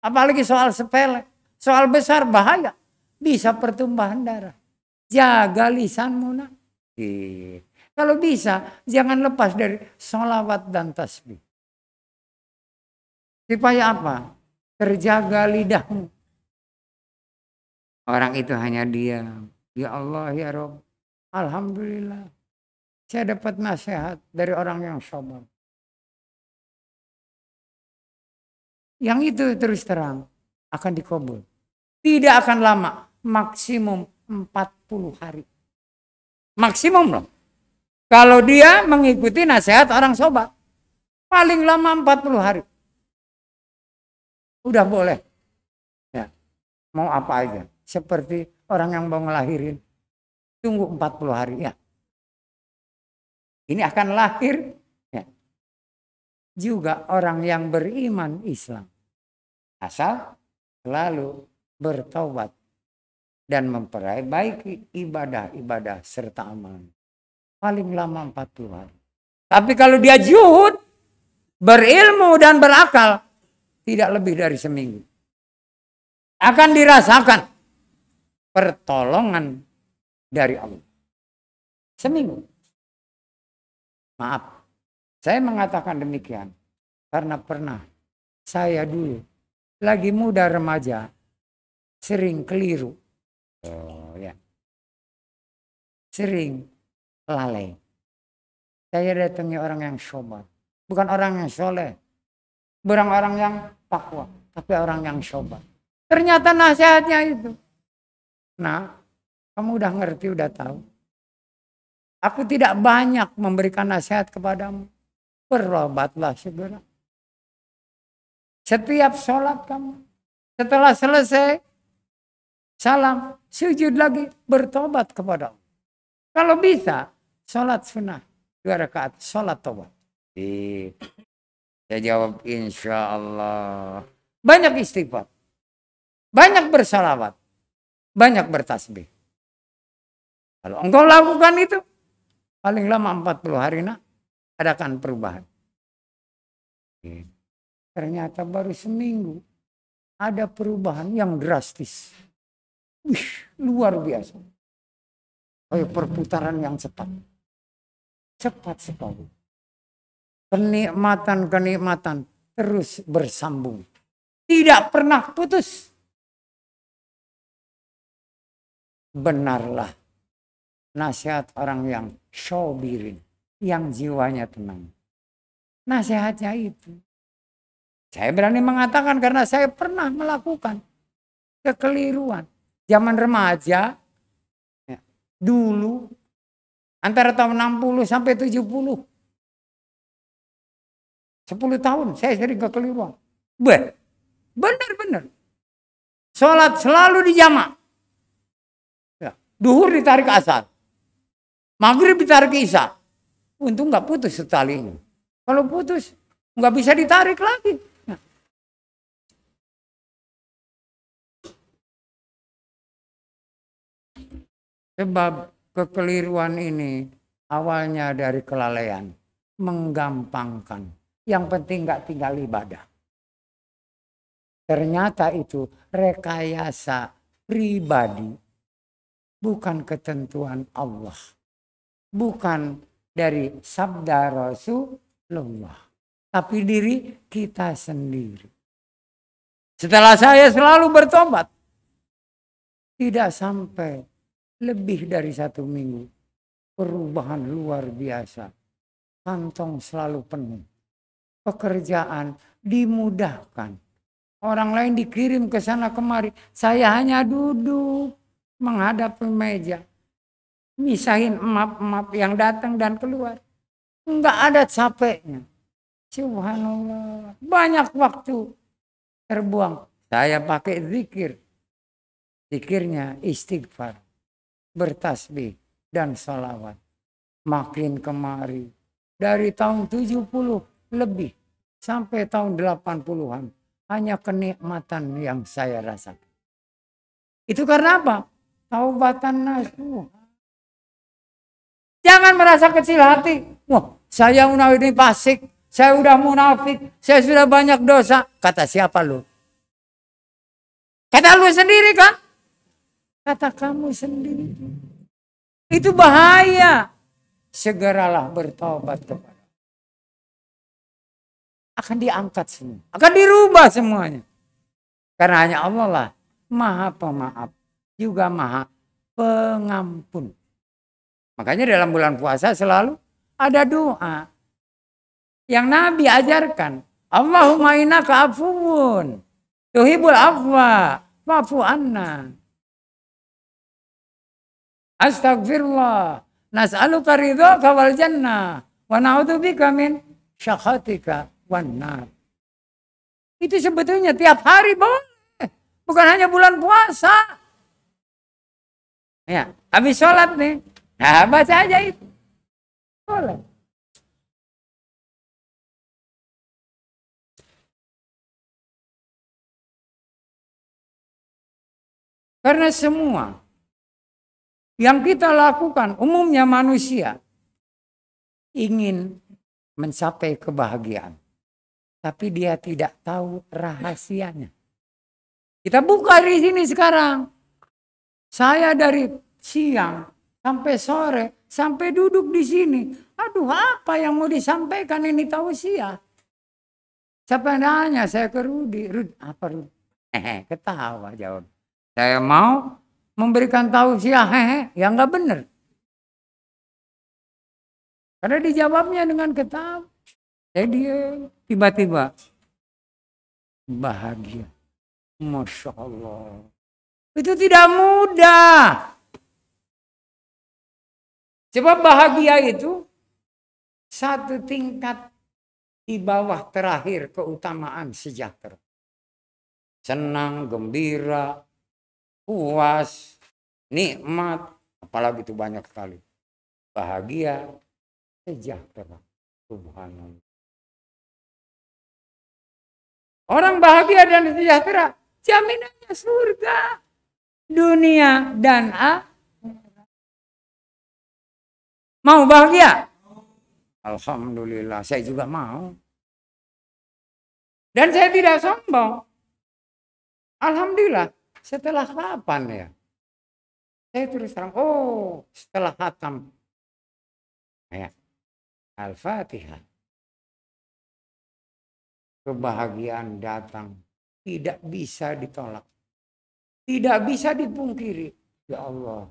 Apalagi soal sepele. Soal besar bahaya. Bisa pertumbuhan darah. Jaga lisanmu. Kalau bisa, jangan lepas dari sholawat dan tasbih. Supaya apa? Terjaga lidahmu. Orang itu hanya diam. Ya Allah, ya Rabb. Alhamdulillah. Saya dapat nasihat dari orang yang sabar. Yang itu terus terang akan dikabul. Tidak akan lama. maksimum 40 hari. Maksimum loh. Kalau dia mengikuti nasihat orang sobat. Paling lama 40 hari. Udah boleh. Ya. Mau apa aja. Seperti orang yang mau ngelahirin. Tunggu 40 hari ya. Ini akan lahir. Ya. Juga orang yang beriman Islam. Asal selalu bertaubat. Dan memperbaiki ibadah-ibadah serta amal. Paling lama 40 hari. Tapi kalau dia juhud, berilmu dan berakal, tidak lebih dari seminggu. Akan dirasakan pertolongan dari Allah. Seminggu. Maaf, saya mengatakan demikian. Karena pernah saya dulu, lagi muda remaja, sering keliru. Oh ya. Sering lalai. Saya datangi orang yang sobat. Bukan orang yang soleh. Bukan orang yang takwa. Tapi orang yang sobat. Ternyata nasihatnya itu. Nah, kamu udah ngerti, udah tahu. Aku tidak banyak memberikan nasihat kepadamu. Bertobatlah segera. Setiap sholat kamu. Setelah selesai. Salam. Sujud lagi. Bertobat kepada Allah. Kalau bisa. Sholat sunnah. 2 rakaat. Sholat tobat. Saya jawab insya Allah. Banyak istighfar. Banyak bersalawat. Banyak bertasbih. Kalau engkau lakukan itu. Paling lama 40 hari nak. Adakan perubahan. Ternyata baru seminggu. Ada perubahan yang drastis. Luar biasa. Kayak perputaran yang cepat. Cepat sekali. Kenikmatan terus bersambung. Tidak pernah putus. Benarlah nasihat orang yang syabirin. Yang jiwanya tenang. Nasihatnya itu. Saya berani mengatakan karena saya pernah melakukan kekeliruan. Zaman remaja. Dulu. Antara tahun 60 sampai 70. 10 tahun saya sering kekeliruan. Benar-benar. Sholat selalu dijamak. Ya. Duhur ditarik asar. Maghrib ditarik isya. Untung nggak putus setalinya. Kalau putus nggak bisa ditarik lagi. Nah. Sebab kekeliruan ini awalnya dari kelalaian. Menggampangkan. Yang penting nggak tinggal ibadah. Ternyata itu rekayasa pribadi. Bukan ketentuan Allah. Bukan dari sabda Rasulullah. Tapi diri kita sendiri. Setelah saya selalu bertobat. Tidak sampai lebih dari 1 minggu. Perubahan luar biasa. Kantong selalu penuh. Pekerjaan dimudahkan. Orang lain dikirim ke sana kemari. Saya hanya duduk menghadap meja. Misahin emap-emap yang datang dan keluar. Enggak ada capeknya. Subhanallah. Banyak waktu terbuang. Saya pakai zikir. Zikirnya istighfar. Bertasbih dan salawat. Makin kemari. Dari tahun 70 lebih. Sampai tahun 80-an. Hanya kenikmatan yang saya rasakan. Itu karena apa? Taubatan nasuha. Jangan merasa kecil hati. Wah, saya ini fasik. Saya udah munafik. Saya sudah banyak dosa. Kata siapa lu? Kata lu sendiri kan? Kata kamu sendiri. Itu bahaya. Segeralah bertobat kepada. Akan diangkat semua. Akan dirubah semuanya. Karena hanya Allah lah. Maha pemaaf. Juga maha pengampun. Makanya dalam bulan puasa selalu ada doa. Yang Nabi ajarkan. Allahumma innaka afuwun. Tuhibul afwa. Fa'fu anna. Astagfirullah. Nas'aluka ridhaka wal jannah. Wa na'udzubika min syakhatika wan nar. Itu sebetulnya tiap hari boleh. Bukan hanya bulan puasa. Ya, habis sholat nih. Nah, baca aja itu. Boleh. Karena semua yang kita lakukan, umumnya manusia ingin mencapai kebahagiaan. Tapi dia tidak tahu rahasianya. Kita buka di sini sekarang. Saya dari siang sampai sore, sampai duduk di sini. Aduh, apa yang mau disampaikan ini tausiah? Siapa nanya saya ke Rudi? Rudi, apa Rudi? Ketawa jawab. Saya mau memberikan tausiah, ya nggak benar. Karena dijawabnya dengan ketawa. Jadi tiba-tiba bahagia. Masya Allah. Itu tidak mudah. Sebab bahagia itu satu tingkat di bawah terakhir keutamaan sejahtera. Senang, gembira, puas, nikmat, apalagi itu banyak sekali. Bahagia, sejahtera. Subhanallah. Orang bahagia dan sejahtera, jaminannya surga, dunia dan akhirat. Mau bahagia? Alhamdulillah, saya juga mau. Dan saya tidak sombong. Alhamdulillah, setelah kapan ya? Saya terus terang, setelah khatam. Ya. Al-Fatihah. Kebahagiaan datang. Tidak bisa ditolak. Tidak bisa dipungkiri. Ya Allah,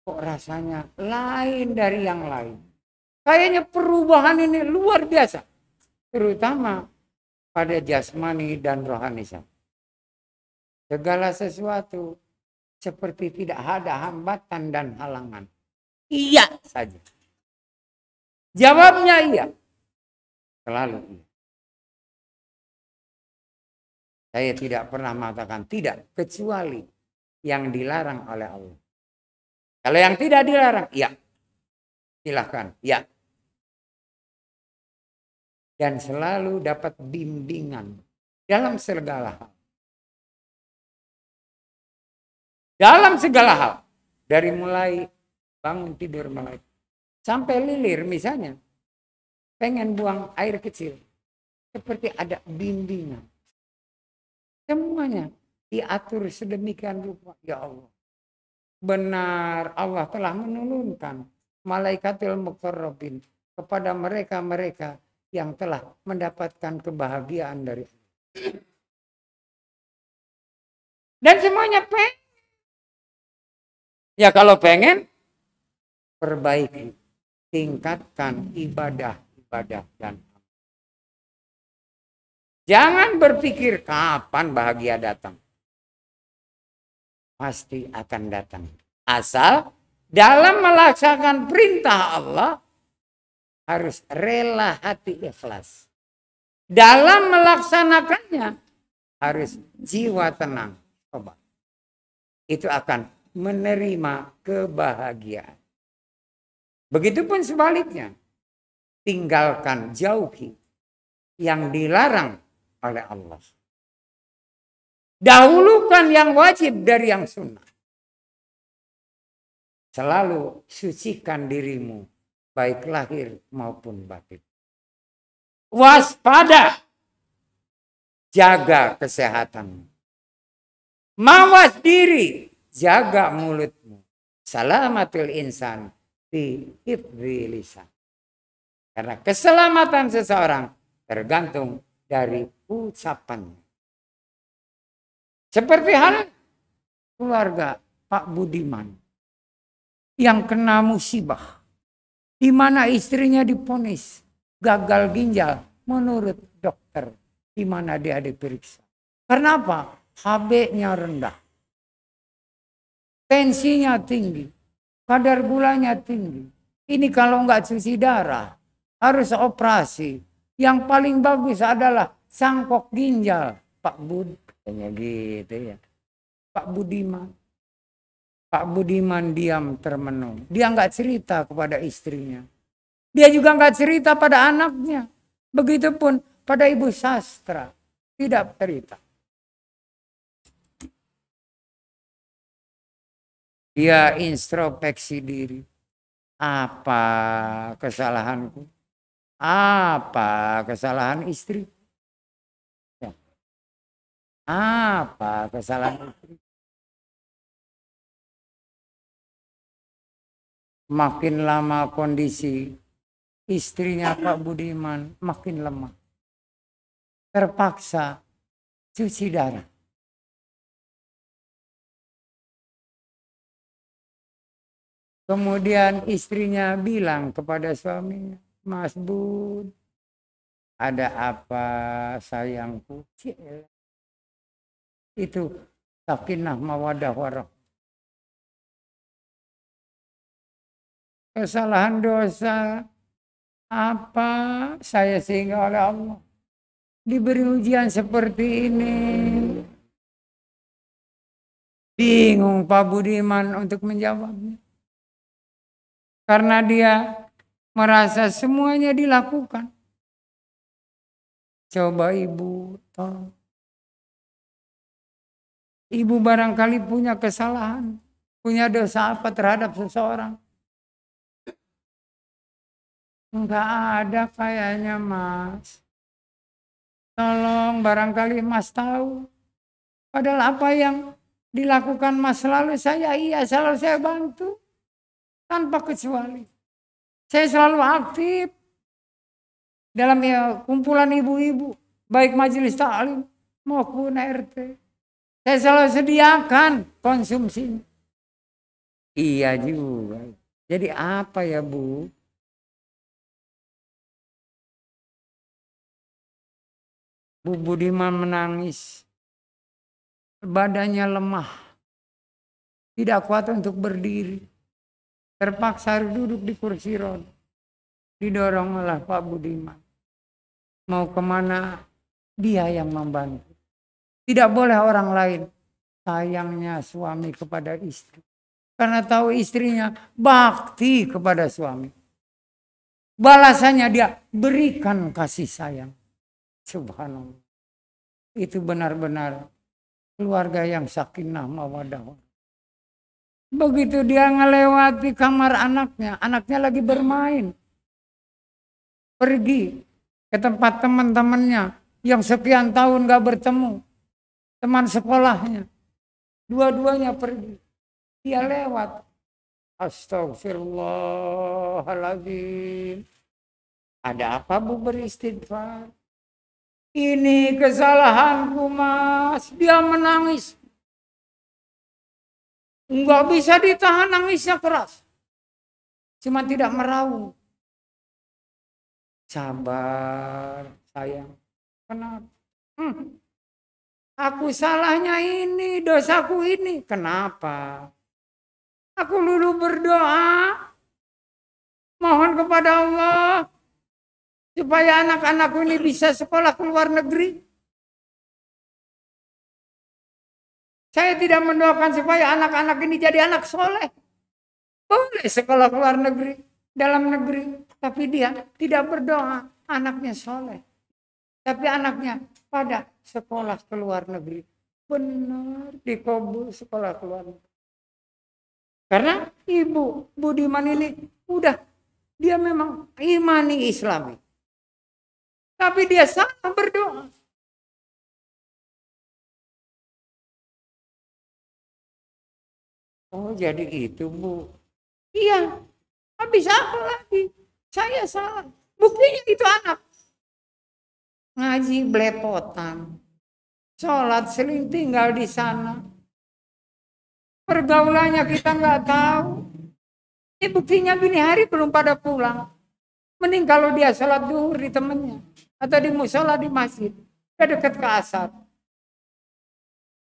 kok rasanya lain dari yang lain. Kayaknya perubahan ini luar biasa. Terutama pada jasmani dan rohani saya. Segala sesuatu seperti tidak ada hambatan dan halangan. Iya saja. Jawabnya iya. Selalu iya. Saya tidak pernah mengatakan tidak, kecuali yang dilarang oleh Allah. Kalau yang tidak dilarang, ya. Silahkan, ya. Dan selalu dapat bimbingan dalam segala hal. Dalam segala hal. Dari mulai bangun tidur mulai. Sampai lilir misalnya. Pengen buang air kecil. Seperti ada bimbingan. Semuanya diatur sedemikian rupa. Ya Allah. Benar Allah telah menurunkan malaikatul muqarrabin kepada mereka-mereka yang telah mendapatkan kebahagiaan dari Allah. Dan semuanya pengen. Ya kalau pengen, perbaiki. Tingkatkan ibadah-ibadah dan jangan berpikir kapan bahagia datang. Pasti akan datang. Asal dalam melaksanakan perintah Allah harus rela hati ikhlas. Dalam melaksanakannya harus jiwa tenang. Coba. Itu akan menerima kebahagiaan. Begitupun sebaliknya. Tinggalkan, jauhi yang dilarang oleh Allah. Dahulukan yang wajib dari yang sunnah. Selalu sucikan dirimu, baik lahir maupun batin. Waspada, jaga kesehatanmu. Mawas diri, jaga mulutmu. Salamatul insan fi hifdzi lisan. Karena keselamatan seseorang tergantung dari ucapannya. Seperti hal keluarga Pak Budiman yang kena musibah, di mana istrinya divonis gagal ginjal menurut dokter, di mana dia diperiksa. Karena apa? HB-nya rendah, tensinya tinggi, kadar gulanya tinggi. Ini kalau nggak cuci darah, harus operasi. Yang paling bagus adalah sangkok ginjal. Pak Bud, katanya gitu ya. Pak Budiman. Pak Budiman diam termenung. Dia nggak cerita kepada istrinya. Dia juga nggak cerita pada anaknya. Begitupun pada Ibu Sastra. Tidak cerita. Dia introspeksi diri. Apa kesalahanku? Apa kesalahan istri? Ya. Apa kesalahan istri? Makin lama kondisi istrinya Pak Budiman makin lemah. Terpaksa cuci darah. Kemudian istrinya bilang kepada suaminya, Mas Bud, ada apa sayangku? Itu sakinah mawaddah warahmah. Kesalahan dosa apa saya sehingga oleh Allah diberi ujian seperti ini. Bingung Pak Budiman untuk menjawabnya. Karena dia merasa semuanya dilakukan. Coba ibu tolong. Ibu barangkali punya kesalahan. Punya dosa apa terhadap seseorang. Enggak ada kayaknya Mas. Tolong barangkali Mas tahu. Padahal apa yang dilakukan Mas selalu selalu saya bantu. Tanpa kecuali. Saya selalu aktif. Dalam kumpulan ibu-ibu. Baik majelis taklim maupun RT. Saya selalu sediakan konsumsi. Iya juga. Jadi apa ya Bu? Bu Budiman menangis. Badannya lemah. Tidak kuat untuk berdiri. Terpaksa harus duduk di kursi roda. Didorong oleh Pak Budiman. Mau kemana dia yang membantu. Tidak boleh orang lain. Sayangnya suami kepada istri. Karena tahu istrinya bakti kepada suami. Balasannya dia berikan kasih sayang. Subhanallah. Itu benar-benar keluarga yang sakinah mawaddah. Begitu dia ngelewati kamar anaknya lagi bermain. Pergi ke tempat teman-temannya yang sekian tahun gak bertemu. Teman sekolahnya. Dua-duanya pergi. Dia lewat. Astagfirullahaladzim. Ada apa Bu beristighfar? Ini kesalahanku Mas. Dia menangis. Enggak bisa ditahan nangisnya keras. Cuma tidak meraung. Sabar sayang. Kenapa? Aku salahnya ini, dosaku ini. Kenapa? Aku dulu berdoa. Mohon kepada Allah. Supaya anak-anakku ini bisa sekolah ke luar negeri. Saya tidak mendoakan supaya anak-anak ini jadi anak soleh. Boleh sekolah ke luar negeri, dalam negeri. Tapi dia tidak berdoa anaknya soleh. Tapi anaknya pada sekolah ke luar negeri. Benar dikabul sekolah ke luar negeri. Karena Ibu Budiman ini udah dia memang imani Islami. Tapi dia sangat berdoa. Oh jadi itu Bu. Iya. Habis apa lagi? Saya salah. Buktinya itu anak. Ngaji belepotan. Sholat seling tinggal di sana. Pergaulannya kita nggak tahu. Ini buktinya bini hari belum pada pulang. Mending kalau dia sholat duhur di temennya. Atau di musola di masjid. Dia dekat ke asar.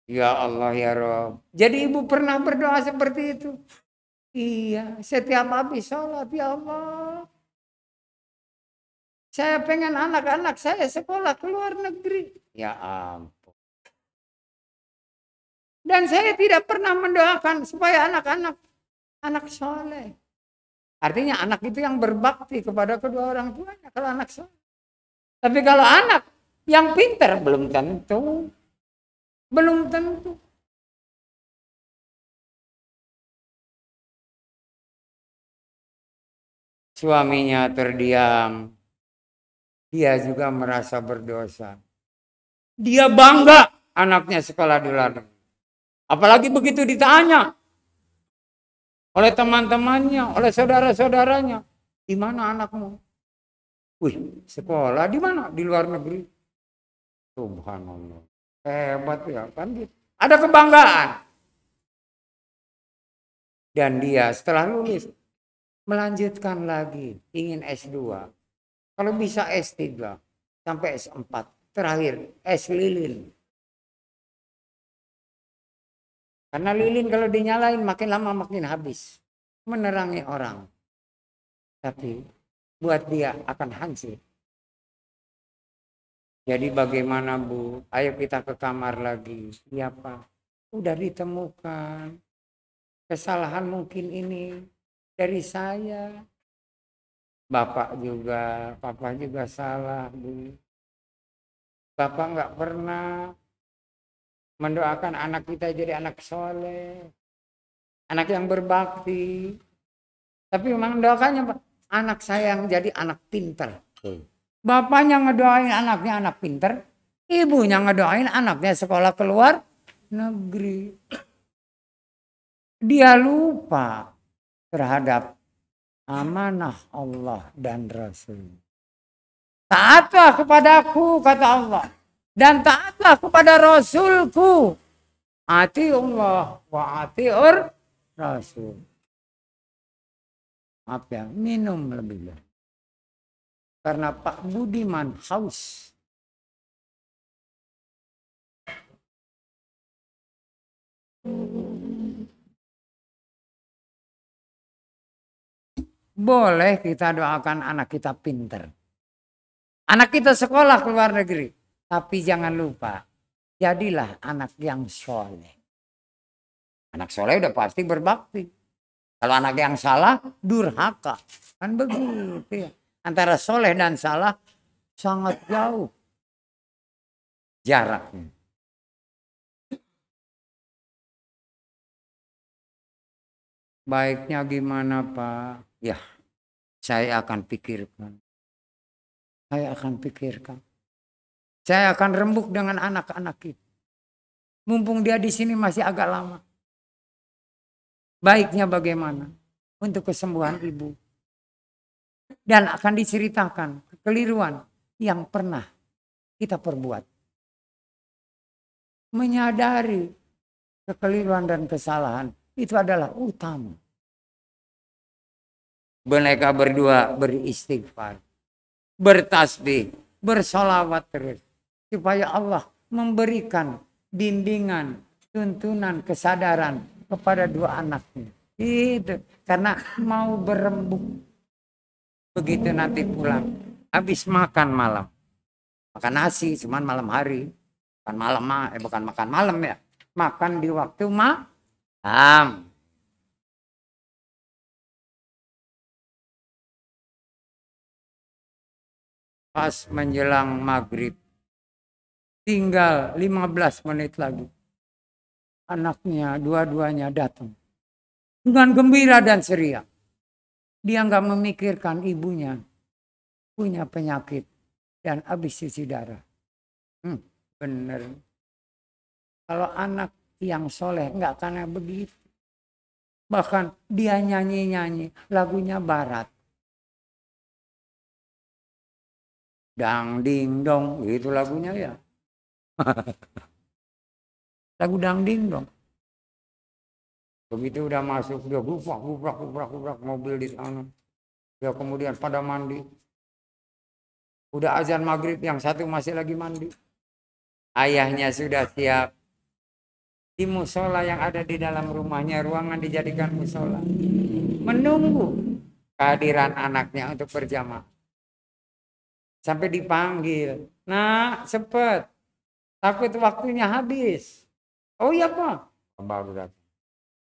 Ya Allah ya Rob. Jadi ibu pernah berdoa seperti itu. Iya, setiap habis sholat, ya Allah, saya pengen anak-anak saya sekolah ke luar negeri. Ya ampun. Dan saya tidak pernah mendoakan supaya anak soleh. Artinya anak itu yang berbakti kepada kedua orang tuanya kalau anak soleh. Tapi kalau anak yang pintar belum tentu. Belum tentu. Suaminya terdiam. Dia juga merasa berdosa. Dia bangga anaknya sekolah di luar negeri. Apalagi begitu ditanya oleh teman-temannya, oleh saudara-saudaranya, di mana anakmu? Wih, sekolah di mana? Di luar negeri. Subhanallah. Hebat ya kan gitu. Ada kebanggaan. Dan dia setelah lulus melanjutkan lagi, ingin S2. Kalau bisa S3 sampai S4. Terakhir S lilin. Karena lilin kalau dinyalain makin lama makin habis. Menerangi orang. Tapi buat dia akan hancur. Jadi bagaimana Bu? Ayo kita ke kamar lagi. Iya Pak. Udah ditemukan. Kesalahan mungkin ini dari saya. Bapak juga, Papa juga salah Bu. Bapak nggak pernah mendoakan anak kita jadi anak soleh. Anak yang berbakti. Tapi memang doakannya Pak. Anak saya yang jadi anak pintar. Bapaknya ngedoain anaknya anak pintar. Ibunya ngedoain anaknya sekolah keluar negeri. Dia lupa terhadap amanah Allah dan Rasul. Taatlah kepadaku, kata Allah. Dan taatlah kepada Rasulku. Ati Allah wa ati'ur Rasul. Maaf ya, minum lebih lah. Karena Pak Budiman haus. Boleh kita doakan anak kita pinter. Anak kita sekolah ke luar negeri. Tapi jangan lupa, jadilah anak yang soleh. Anak soleh udah pasti berbakti. Kalau anak yang salah, durhaka. Kan begitu ya. Antara soleh dan salah sangat jauh jaraknya. Baiknya gimana Pak? Ya, saya akan pikirkan. Saya akan pikirkan. Saya akan rembuk dengan anak-anak itu. Mumpung dia di sini masih agak lama. Baiknya bagaimana untuk kesembuhan ibu. Dan akan diceritakan kekeliruan yang pernah kita perbuat. Menyadari kekeliruan dan kesalahan itu adalah utama. Mereka berdua beristighfar, bertasbih, bersolawat terus. Supaya Allah memberikan bimbingan, tuntunan, kesadaran kepada dua anaknya. Itu karena mau berembuk. Begitu nanti pulang, habis makan malam. Makan nasi, cuman malam hari. Bukan malam, bukan makan malam ya. Makan di waktu malam. Pas menjelang maghrib. Tinggal 15 menit lagi. Anaknya dua-duanya datang. Dengan gembira dan ceria. Dia nggak memikirkan ibunya punya penyakit dan habis cuci darah. Bener. Kalau anak yang soleh nggak karena begitu. Bahkan dia nyanyi-nyanyi lagunya barat. Dang ding dong, itu lagunya ya. Lagu dang ding dong. Begitu udah masuk, dia gubrak mobil di sana. Dia kemudian pada mandi. Udah azan maghrib, yang satu masih lagi mandi. Ayahnya sudah siap. Di musola yang ada di dalam rumahnya, ruangan dijadikan musola. menunggu kehadiran anaknya untuk berjamaah. Sampai dipanggil, "Nak, cepet. Takut waktunya habis." "Oh iya, Pak." Baru datang.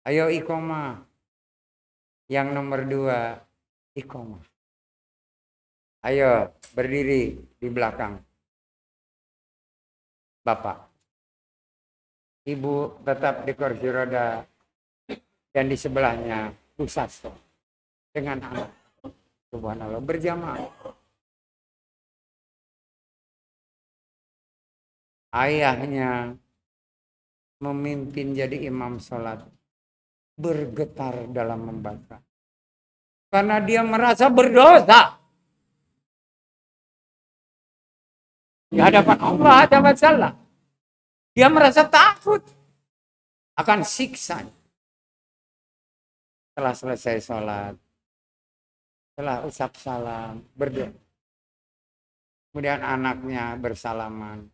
"Ayo iqomah. Yang nomor 2, iqomah. Ayo berdiri di belakang Bapak. Ibu tetap di kursi roda dan di sebelahnya Bu Sasto dengan anak." Subhanallah, berjamaah. Ayahnya memimpin jadi imam sholat, bergetar dalam membaca. Karena dia merasa berdosa di hadapan Allah Azza wa Jalla. Dia merasa takut akan siksa. Setelah selesai sholat, setelah ucap salam, berdoa. Kemudian anaknya bersalaman.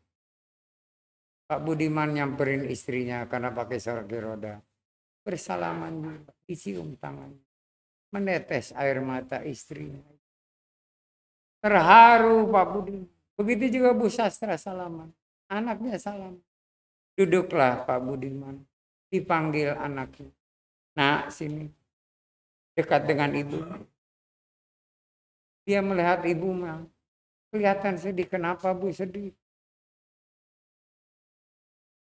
Pak Budiman nyamperin istrinya karena pakai kursi roda. Bersalaman, dicium tangannya. Menetes air mata istrinya. Terharu Pak Budiman. Begitu juga Bu Sastra salaman. Anaknya salam. Duduklah Pak Budiman. Dipanggil anaknya. "Nak, sini." Dekat dengan ibu. Dia melihat ibu kelihatan sedih. "Kenapa Bu sedih?"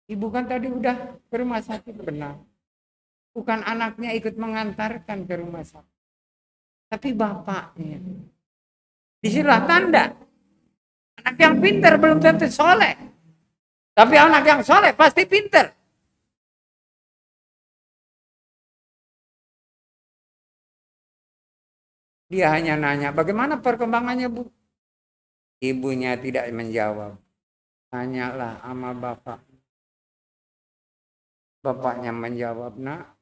"Ibu kan tadi udah ke rumah sakit." "Benar. Bukan anaknya ikut mengantarkan ke rumah sakit, tapi bapaknya." Disinilah tanda. Anak yang pintar belum tentu soleh. Tapi anak yang soleh pasti pintar. Dia hanya nanya, "Bagaimana perkembangannya, Bu?" Ibunya tidak menjawab. Tanyalah sama bapak. Bapaknya menjawab, "Nak,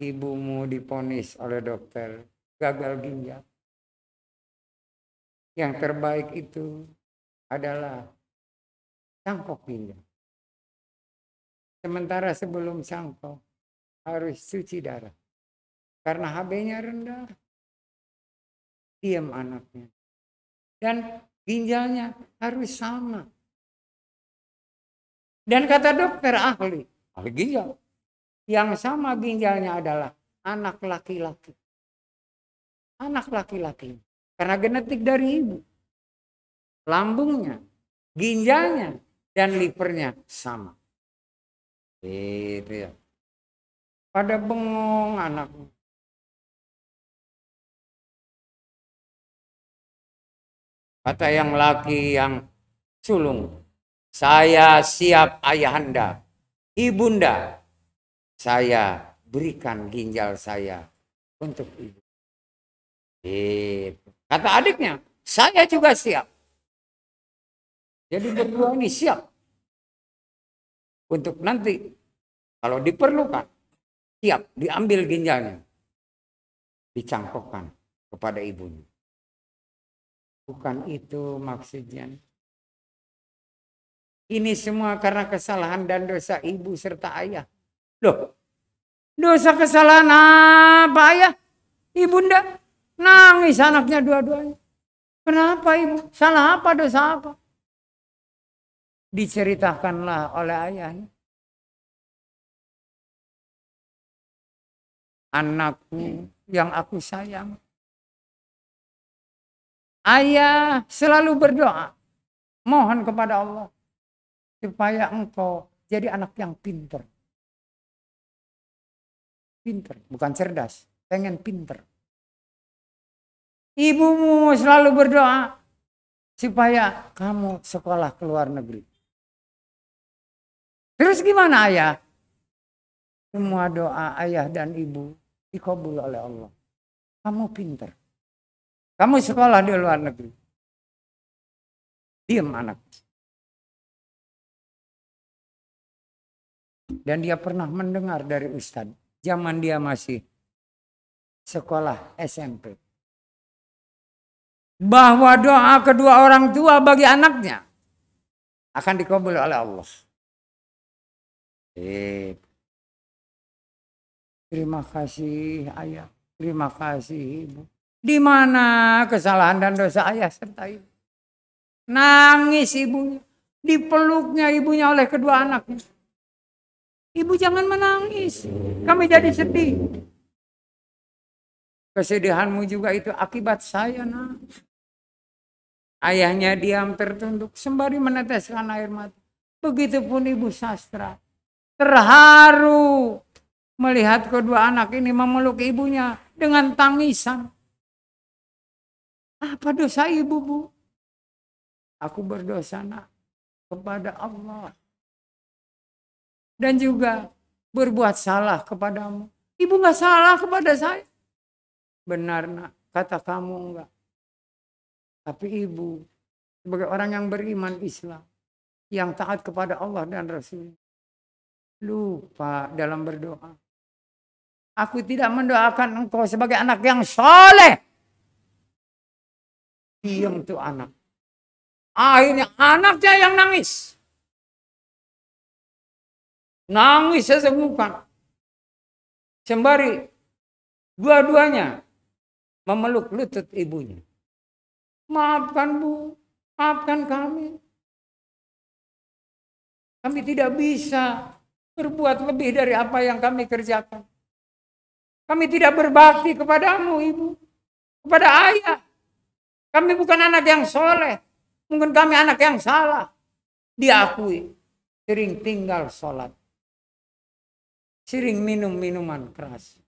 ibumu divonis oleh dokter gagal ginjal. Yang terbaik itu adalah cangkok ginjal. Sementara sebelum cangkok harus cuci darah. Karena HB-nya rendah." Diam anaknya. Dan ginjalnya harus sama. Dan kata dokter ahli ginjal, yang sama ginjalnya adalah anak laki-laki. Anak laki-laki. Karena genetik dari ibu. Lambungnya, ginjalnya, dan livernya sama. Itu ya. Pada bengong anaknya. Kata yang laki yang sulung, "Saya siap ayahanda. Ibunda, saya berikan ginjal saya untuk ibu." Kata adiknya, "Saya juga siap." Jadi berdua ini siap untuk nanti kalau diperlukan, siap diambil ginjalnya, dicangkokkan kepada ibunya. Bukan itu maksudnya. Ini semua karena kesalahan dan dosa ibu serta ayah. Loh, dosa kesalahan apa ayah? Ibunda nangis anaknya dua-duanya. Kenapa ibu? Salah apa, dosa apa? Diceritakanlah oleh ayahnya. "Anakku yang aku sayang. Ayah selalu berdoa. Mohon kepada Allah. Supaya engkau jadi anak yang pinter. Pinter, bukan cerdas. Pengen pinter. Ibumu selalu berdoa. Supaya kamu sekolah ke luar negeri. Terus gimana ayah?" Semua doa ayah dan ibu dikabul oleh Allah. Kamu pinter. Kamu sekolah di luar negeri. Diam anak. Dan dia pernah mendengar dari ustadz. Zaman dia masih sekolah SMP. Bahwa doa kedua orang tua bagi anaknya akan dikabul oleh Allah. Terima kasih ayah. Terima kasih ibu. Di mana kesalahan dan dosa ayah serta ibu? Nangis ibunya. Dipeluknya ibunya oleh kedua anaknya. Ibu jangan menangis. Kami jadi sedih. Kesedihanmu juga itu akibat saya, nak. Ayahnya diam tertunduk sembari meneteskan air mata. Begitupun ibu Sastra. Terharu melihat kedua anak ini memeluk ibunya dengan tangisan. Apa dosa ibu, Bu? Aku berdosa, nak, kepada Allah. Dan juga berbuat salah kepadamu. Ibu gak salah kepada saya. Benar, nak, kata kamu enggak. Tapi ibu sebagai orang yang beriman Islam, yang taat kepada Allah dan Rasul, lupa dalam berdoa. Aku tidak mendoakan engkau sebagai anak yang soleh. Diam tuh anak. Akhirnya anaknya yang nangis. Nangis sesegukan. Sembari dua-duanya memeluk lutut ibunya. Maafkan, Bu, maafkan kami. Kami tidak bisa berbuat lebih dari apa yang kami kerjakan. Kami tidak berbakti kepadamu, Ibu, kepada ayah. Kami bukan anak yang soleh. Mungkin kami anak yang salah. Diakui. Sering tinggal sholat. Sering minum minuman keras.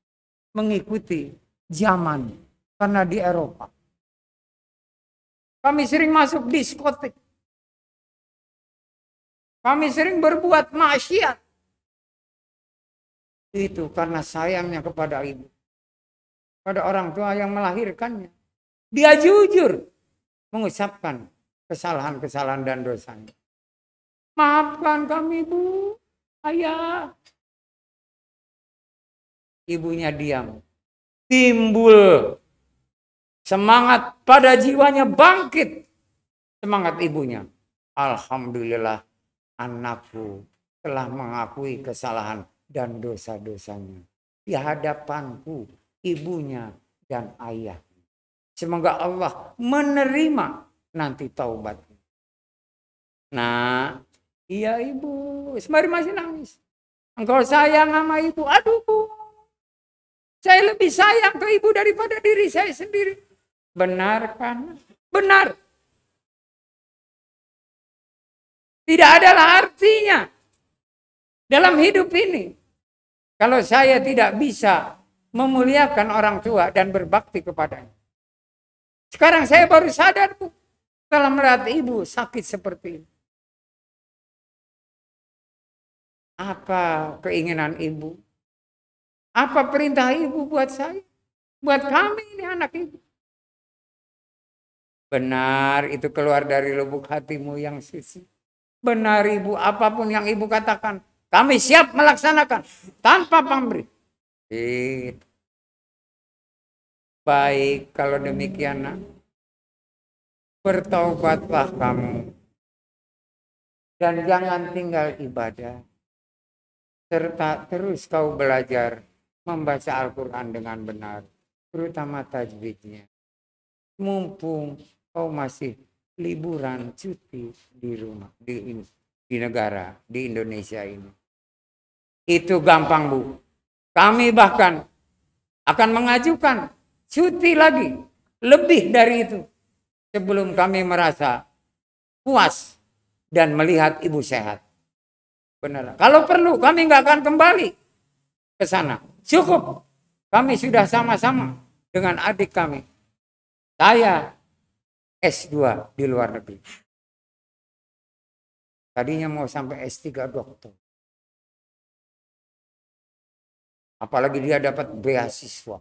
Mengikuti zaman. Karena di Eropa. Kami sering masuk diskotik. Kami sering berbuat maksiat. Itu karena sayangnya kepada ibu. Pada orang tua yang melahirkannya. Dia jujur mengucapkan kesalahan-kesalahan dan dosanya. Maafkan kami, Bu, ayah. Ibunya diam. Timbul semangat pada jiwanya, bangkit semangat ibunya. Alhamdulillah, anakku telah mengakui kesalahan dan dosa-dosanya di hadapanku, ibunya dan ayah. Semoga Allah menerima nanti taubatnya. Nah, iya ibu, sembari masih nangis. Engkau sayang sama ibu, aduh Bu, saya lebih sayang ke ibu daripada diri saya sendiri. Benar kan? Benar. Tidak adalah artinya dalam hidup ini kalau saya tidak bisa memuliakan orang tua dan berbakti kepadanya. Sekarang saya baru sadar, Bu, setelah melihat ibu sakit seperti ini. Apa keinginan ibu? Apa perintah ibu buat saya? Buat kami ini anak ibu. Benar, itu keluar dari lubuk hatimu yang suci. Benar ibu, apapun yang ibu katakan, kami siap melaksanakan tanpa pamrih. Gitu. Baik, kalau demikian, nak, bertaubatlah kamu. Dan jangan tinggal ibadah. Serta terus kau belajar membaca Al-Quran dengan benar. Terutama tajwidnya. Mumpung kau masih liburan cuti di rumah. Di negara, di Indonesia ini. Itu gampang, Bu. Kami bahkan akan mengajukan cuti lagi, lebih dari itu, sebelum kami merasa puas dan melihat ibu sehat. Benar. Kalau perlu kami nggak akan kembali ke sana. Cukup. Kami sudah sama-sama dengan adik kami. Saya S2 di luar negeri. Tadinya mau sampai S3 dokter. Apalagi dia dapat beasiswa.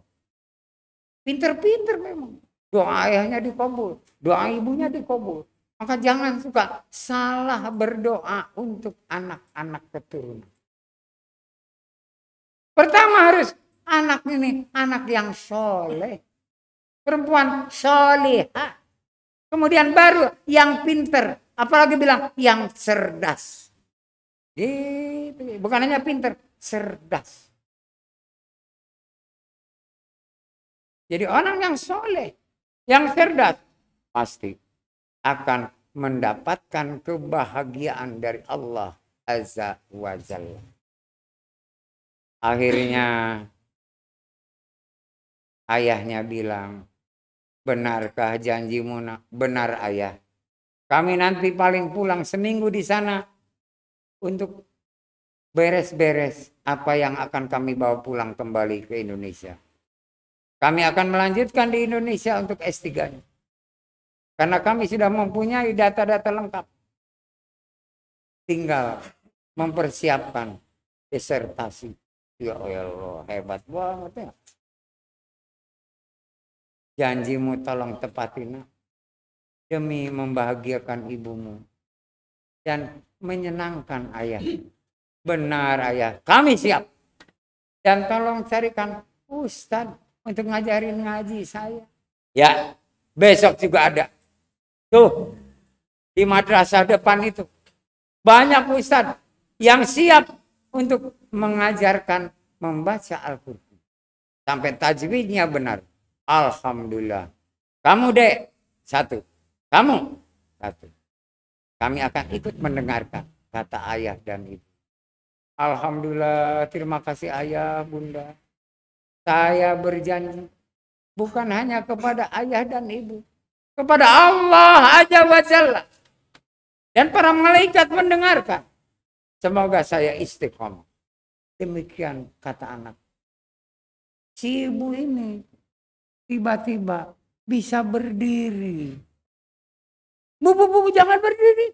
Pinter-pinter memang. Doa ayahnya dikabul. Doa ibunya dikabul. Maka jangan suka salah berdoa untuk anak-anak keturunan. Pertama harus anak ini anak yang soleh. Perempuan solehah. Kemudian baru yang pinter. Apalagi bilang yang cerdas. Gitu. Bukan hanya pinter, cerdas. Jadi orang yang soleh, yang cerdas, pasti akan mendapatkan kebahagiaan dari Allah Azza wa Jalla. Akhirnya ayahnya bilang, benarkah janjimu nak? Benar ayah. Kami nanti paling pulang seminggu di sana untuk beres-beres apa yang akan kami bawa pulang kembali ke Indonesia. Kami akan melanjutkan di Indonesia untuk S3-nya. Karena kami sudah mempunyai data-data lengkap. Tinggal mempersiapkan disertasi. Ya Allah, hebat banget ya. Janjimu tolong tepatin demi membahagiakan ibumu dan menyenangkan ayah. Benar ayah, kami siap. Dan tolong carikan ustadz untuk ngajarin ngaji saya. Ya, besok juga ada. Tuh, di madrasah depan itu. Banyak ustadz yang siap untuk mengajarkan membaca Al-Quran. Sampai tajwidnya benar. Alhamdulillah. Kamu dek, satu. Kamu, satu. Kami akan ikut mendengarkan kata ayah dan ibu. Alhamdulillah, terima kasih ayah, bunda. Saya berjanji bukan hanya kepada ayah dan ibu, kepada Allah Azza wa Jalla. Dan para malaikat mendengarkan. Semoga saya istiqomah. Demikian kata anak. Si ibu ini tiba-tiba bisa berdiri. Bu, jangan berdiri.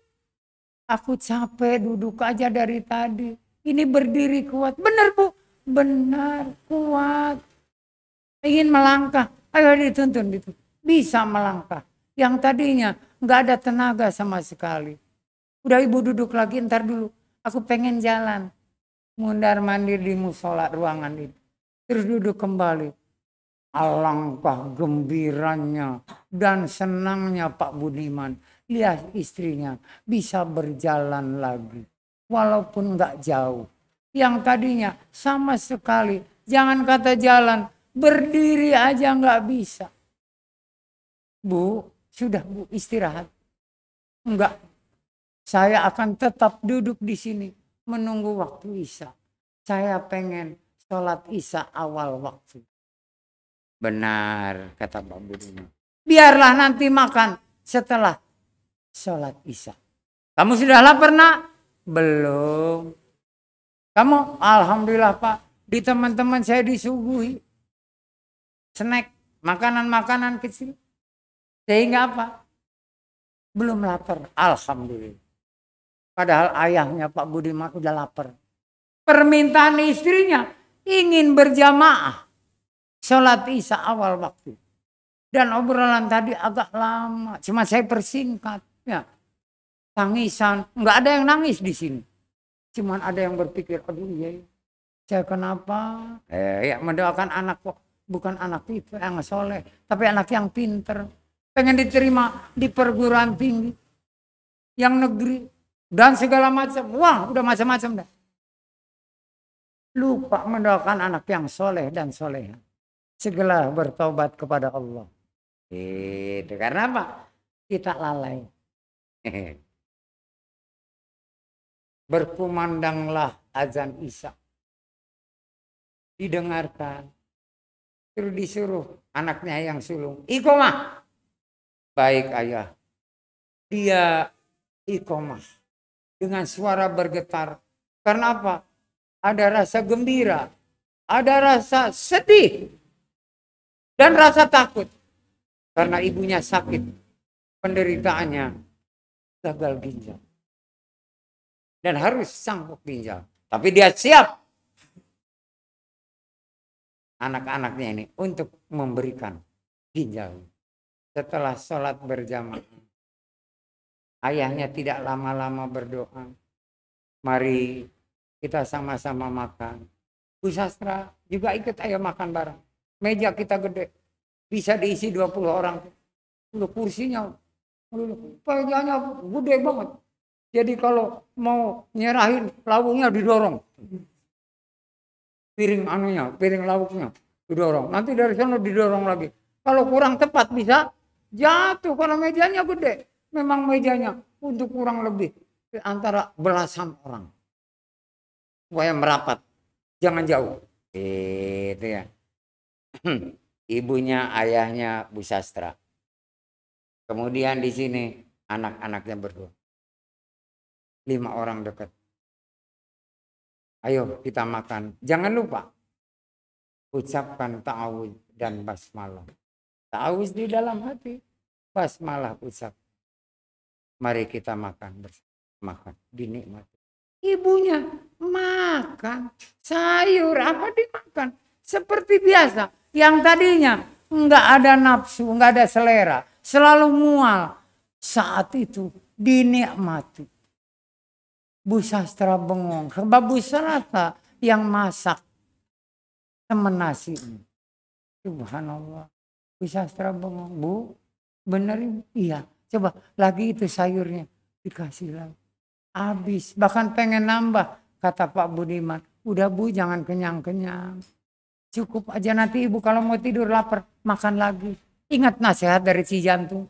Aku capek duduk aja dari tadi. Ini berdiri kuat. Benar bu? Benar, kuat. Ingin melangkah. Ayo dituntun. Bisa melangkah. Yang tadinya nggak ada tenaga sama sekali. Udah ibu duduk lagi, ntar dulu. Aku pengen jalan. Mundar mandir di musola ruangan itu. Terus duduk kembali. Alangkah gembiranya dan senangnya Pak Budiman. Lihat istrinya bisa berjalan lagi. Walaupun nggak jauh. Yang tadinya sama sekali. Jangan kata jalan. Berdiri aja nggak bisa. Bu, sudah bu istirahat. Enggak. Saya akan tetap duduk di sini menunggu waktu Isya. Saya pengen sholat Isya awal waktu. Benar kata Pak Budiman. Biarlah nanti makan setelah sholat Isya. Kamu sudah lapar nak? Belum. Kamu? Alhamdulillah Pak. Di teman-teman saya disuguhi snack, makanan-makanan kecil. Sehingga apa? Belum lapar. Alhamdulillah. Padahal ayahnya Pak Budiman udah lapar. Permintaan istrinya ingin berjamaah sholat Isya awal waktu. Dan obrolan tadi agak lama. Cuma saya persingkat. Ya. Tangisan. Nggak ada yang nangis di sini. Cuma ada yang berpikir, aduh ya. Saya kenapa? Ya mendoakan anak kok. Bukan anak itu yang soleh. Tapi anak yang pinter. Pengen diterima di perguruan tinggi. Yang negeri. Dan segala macam. Wah udah macam-macam dah. Lupa mendoakan anak yang soleh dan soleha. Segera bertobat kepada Allah. Itu karena apa? Kita lalai. Berkumandanglah azan Isya. Didengarkan. Terus disuruh anaknya yang sulung. Iqomah. Baik ayah. Dia iqomah. Dengan suara bergetar. Karena apa? Ada rasa gembira. Ada rasa sedih. Dan rasa takut. Karena ibunya sakit. Penderitaannya gagal ginjal. Dan harus sangkuk ginjal. Tapi dia siap. Anak-anaknya ini untuk memberikan ginjal. Setelah sholat berjamaah. Ayahnya tidak lama-lama berdoa. Mari kita sama-sama makan. Bu Sastra juga ikut ayo makan bareng. Meja kita gede. Bisa diisi 20 orang. Kursinya. Mejanya gede banget. Jadi kalau mau nyerahin lauknya didorong. Piring anunya, piring lauknya. didorong. Nanti dari sana didorong lagi. Kalau kurang tepat bisa jatuh karena mejanya gede. Memang mejanya untuk kurang lebih antara belasan orang. Supaya merapat, jangan jauh. Itu ya. Ibunya, ayahnya Bu Sastra. Kemudian di sini anak-anaknya berdua. 5 orang dekat. Ayo kita makan. Jangan lupa ucapkan ta'awudz dan basmalah. Ta'awudz di dalam hati, basmalah ucap. Mari kita makan bersama. Makan, dinikmati. Ibunya makan sayur apa dimakan seperti biasa. Yang tadinya enggak ada nafsu, enggak ada selera, selalu mual. Saat itu dinikmati. Bu Sastra bengong, sebab Bu Sastra yang masak temen nasinya. Subhanallah. Bu Sastra bengong, Bu, bener Ibu? Iya. Coba lagi itu sayurnya dikasih lagi. Habis, bahkan pengen nambah. Kata Pak Budiman, udah Bu jangan kenyang-kenyang. Cukup aja nanti Ibu kalau mau tidur lapar, makan lagi. Ingat nasihat dari si jantung.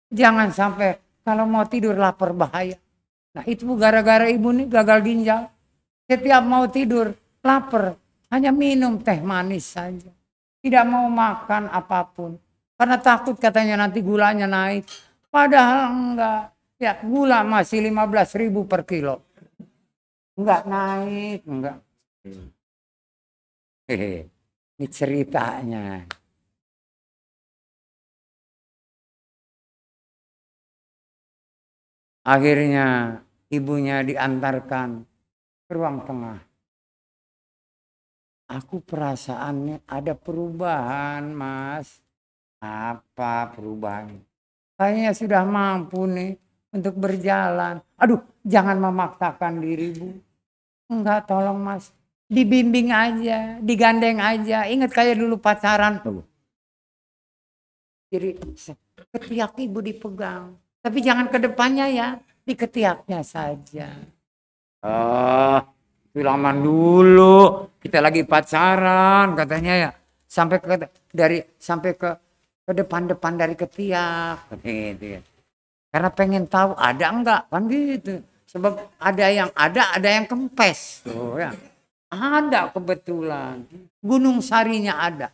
Jangan sampai kalau mau tidur lapar bahaya. Nah itu gara-gara Ibu nih gagal ginjal. Setiap mau tidur lapar, hanya minum teh manis saja. Tidak mau makan apapun. Karena takut katanya nanti gulanya naik. Padahal enggak. Ya gula masih 15.000 per kilo. Enggak naik, enggak. Ini ceritanya. Akhirnya ibunya diantarkan ke ruang tengah. Aku perasaannya ada perubahan, Mas. Apa perubahan? Kayaknya sudah mampu nih untuk berjalan. Aduh, jangan memaksakan diri, Bu. Enggak, tolong Mas. Dibimbing aja, digandeng aja. Ingat kayak dulu pacaran. Jadi ketiak Ibu dipegang. Tapi jangan ke depannya ya, di ketiaknya saja. Oh, itu lama dulu. Kita lagi pacaran katanya ya. Sampai ke depan-depan dari ketiak gitu ya. Karena pengen tahu ada enggak kan gitu. Sebab ada yang kempes tuh ya. Ada kebetulan. Gunung Sarinya ada.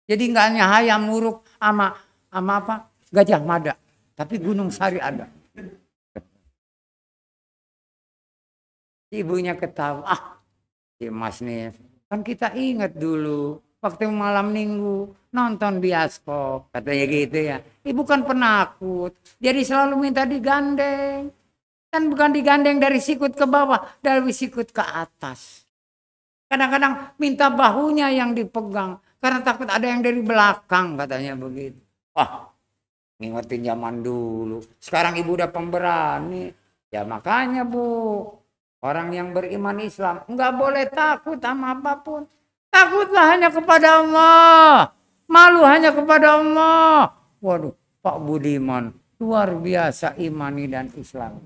Jadi enggak hanya hayam muruk sama apa? Gajah Mada. Tapi Gunung Sari ada. Ibunya ketawa. Si Mas nih. Kan kita ingat dulu. Waktu malam minggu. Nonton bioskop. Katanya gitu ya. Ibu kan penakut. Jadi selalu minta digandeng. Kan bukan digandeng dari sikut ke bawah. Dari sikut ke atas. Kadang-kadang minta bahunya yang dipegang. Karena takut ada yang dari belakang. Katanya begitu. Wah. Ngingetin zaman dulu. Sekarang ibu udah pemberani. Ya makanya Bu. Orang yang beriman Islam. Enggak boleh takut sama apapun. Takutlah hanya kepada Allah. Malu hanya kepada Allah. Waduh. Pak Budiman. Luar biasa imani dan Islam.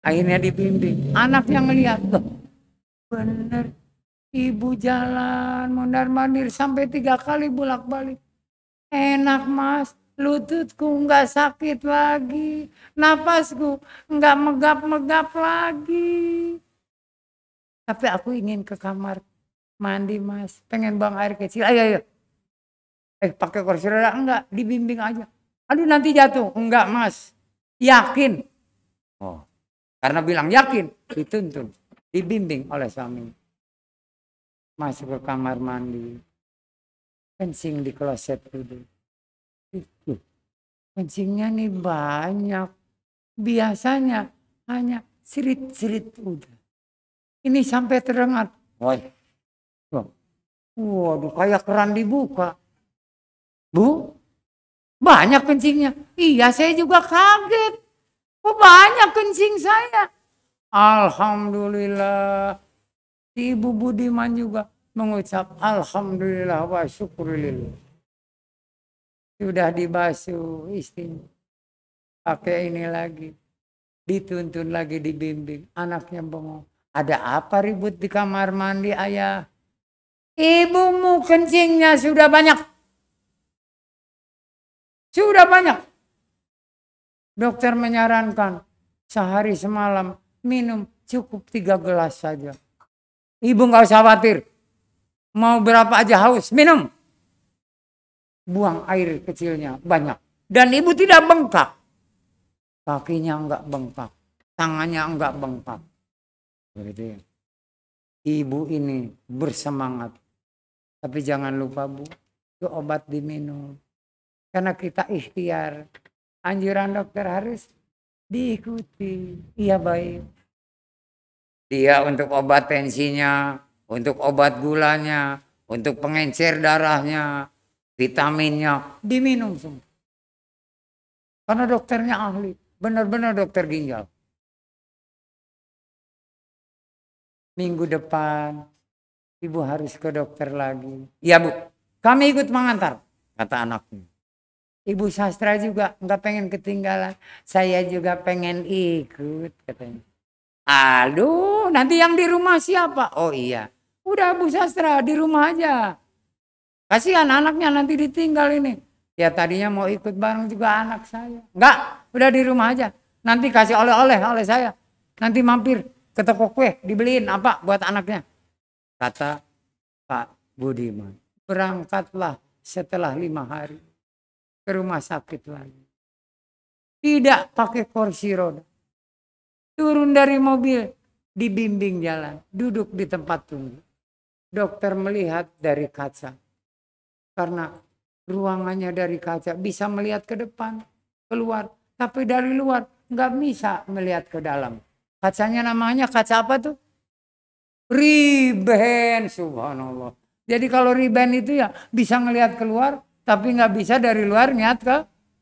Akhirnya dibimbing. Anak yang lihat. Loh. Bener. Ibu jalan. Mondar-mandir sampai 3 kali bolak-balik. Enak Mas, lututku nggak sakit lagi, napasku nggak megap-megap lagi. Tapi aku ingin ke kamar mandi Mas, pengen buang air kecil, ayo. Pakai kursi roda enggak, dibimbing aja. Aduh nanti jatuh, enggak Mas, yakin. Oh, karena bilang yakin, dituntun, dibimbing oleh suami. Masuk ke kamar mandi. Kencing di kloset dulu. Kencingnya nih banyak. Biasanya hanya serit-serit udah. Ini sampai terdengar. Waduh, kayak keran dibuka. Bu, banyak kencingnya. Iya, saya juga kaget. Oh, banyak kencing saya. Alhamdulillah. Ibu Budiman juga mengucap alhamdulillah wa syukurillah. Sudah dibasuh istrinya. Pakai ini lagi. Dituntun lagi, dibimbing. Anaknya bengong. Ada apa ribut di kamar mandi ayah? Ibumu kencingnya sudah banyak. Sudah banyak. Dokter menyarankan sehari semalam minum cukup 3 gelas saja. Ibu nggak usah khawatir. Mau berapa aja haus, minum. Buang air kecilnya banyak. Dan ibu tidak bengkak. Kakinya enggak bengkak. Tangannya enggak bengkak. Begitu ya. Ibu ini bersemangat. Tapi jangan lupa Bu, itu obat diminum. Karena kita ikhtiar. Anjuran dokter harus diikuti. Iya baik. Dia untuk obat tensinya, untuk obat gulanya, untuk pengencer darahnya, vitaminnya, diminum semua. Karena dokternya ahli. Benar-benar dokter ginjal. Minggu depan ibu harus ke dokter lagi. Iya Bu, kami ikut mengantar, kata anaknya. Ibu sastra juga nggak pengen ketinggalan. Saya juga pengen ikut, katanya. Aduh, nanti yang di rumah siapa? Oh iya, udah Bu Sastra di rumah aja. Kasihan anaknya nanti ditinggal ini. Ya tadinya mau ikut bareng juga anak saya. Enggak, udah di rumah aja. Nanti kasih oleh-oleh oleh saya. Nanti mampir ke toko kue, dibeliin apa buat anaknya. Kata Pak Budiman, berangkatlah setelah 5 hari ke rumah sakit lagi. Tidak pakai kursi roda. Turun dari mobil, dibimbing jalan, duduk di tempat tunggu. Dokter melihat dari kaca. Karena ruangannya dari kaca, bisa melihat ke depan, keluar. Tapi dari luar, nggak bisa melihat ke dalam. Kacanya namanya kaca apa tuh? Riben, subhanallah. Jadi kalau riben itu ya bisa ngelihat keluar, tapi nggak bisa dari luar ngeliat ke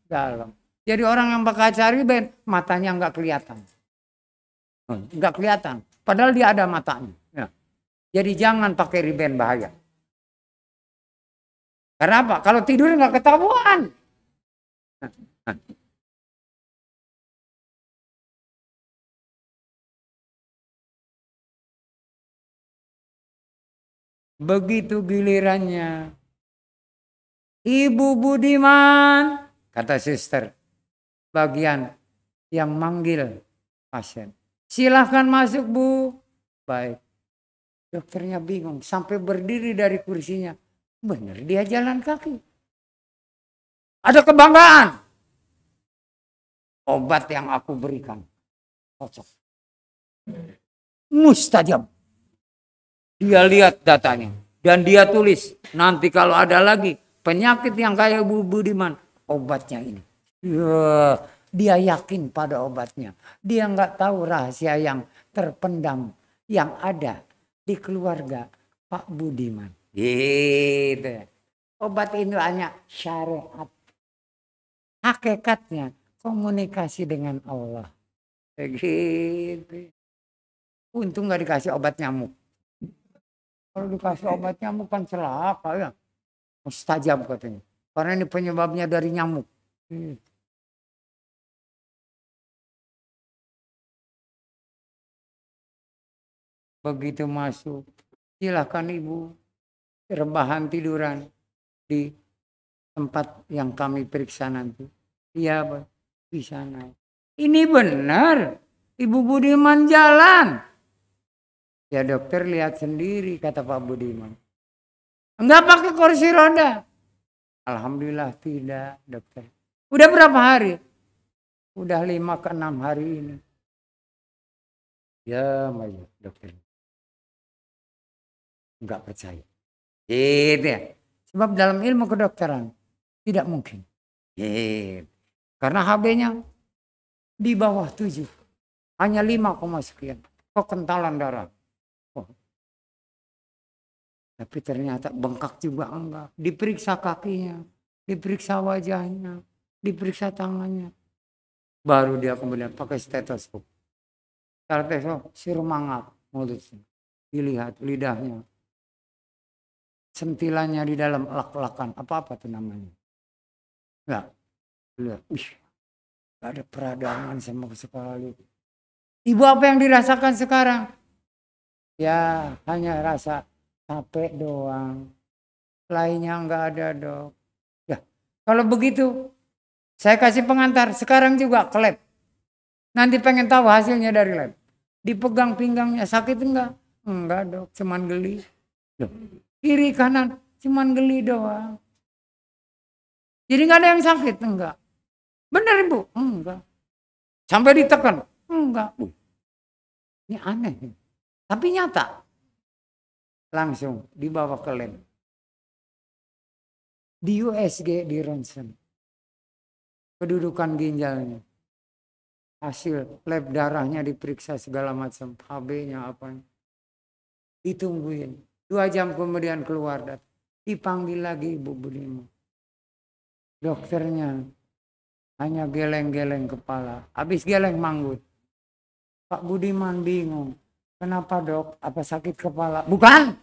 dalam. Jadi orang yang pakai kaca riben, matanya nggak kelihatan. Nggak kelihatan. Padahal dia ada matanya. Ya. Jadi jangan pakai riben, bahaya. Karena apa? Kalau tidur nggak ketahuan. Begitu gilirannya. Ibu Budiman, kata suster, bagian yang manggil pasien. Silahkan masuk Bu. Baik. Dokternya bingung sampai berdiri dari kursinya. Benar dia jalan kaki. Ada kebanggaan. Obat yang aku berikan cocok. Mustajab. Dia lihat datanya. Dan dia tulis. Nanti kalau ada lagi penyakit yang kayak Bu Budiman. Obatnya ini. Ya, dia yakin pada obatnya. Dia nggak tahu rahasia yang terpendam. Yang ada di keluarga Pak Budiman. Gitu. Obat ini hanya syariat. Hakikatnya komunikasi dengan Allah. Begitu. Untung nggak dikasih obat nyamuk. Kalau dikasih obat nyamuk kan celaka ya. Mustajab katanya. Karena ini penyebabnya dari nyamuk. Begitu masuk, silahkan Ibu rebahan tiduran di tempat yang kami periksa nanti. Iya, bisa naik. Ini benar, Ibu Budiman jalan. Ya dokter lihat sendiri, kata Pak Budiman. Enggak pakai kursi roda. Alhamdulillah tidak, dokter. Udah berapa hari? Udah 5 ke 6 hari ini. Ya, dokter. Enggak percaya. Gitu ya. Sebab dalam ilmu kedokteran tidak mungkin. Gitu. Karena HB-nya di bawah 7. Hanya 5, sekian. Kekentalan darah. Oh. Tapi ternyata bengkak juga enggak. Diperiksa kakinya. Diperiksa wajahnya. Diperiksa tangannya. Baru dia kemudian pakai stetoskop. Stetoskop suruh mangap mulutnya. Dilihat lidahnya. Sentilannya di dalam lak-lakan. Apa-apa tuh namanya. Enggak. Lihat. Gak ada peradangan sama sekali. Ibu apa yang dirasakan sekarang? Ya hanya rasa capek doang. Lainnya nggak ada dok. Ya kalau begitu saya kasih pengantar sekarang juga ke lab. Nanti pengen tahu hasilnya dari lab. Dipegang pinggangnya sakit enggak? Enggak dok, cuman geli. Loh, kiri kanan cuman geli doang. Jadi nggak ada yang sakit enggak? Bener ibu? Enggak. Sampai ditekan? Enggak. Ini aneh. Tapi nyata. Langsung dibawa ke lab. Di USG di ronsen. Kedudukan ginjalnya. Hasil lab darahnya diperiksa segala macam. HB-nya apa. Ditungguin. 2 jam kemudian keluar. Dipanggil lagi Ibu Budiman. Dokternya hanya geleng-geleng kepala. Habis geleng manggut. Pak Budiman bingung. Kenapa dok? Apa sakit kepala? Bukan.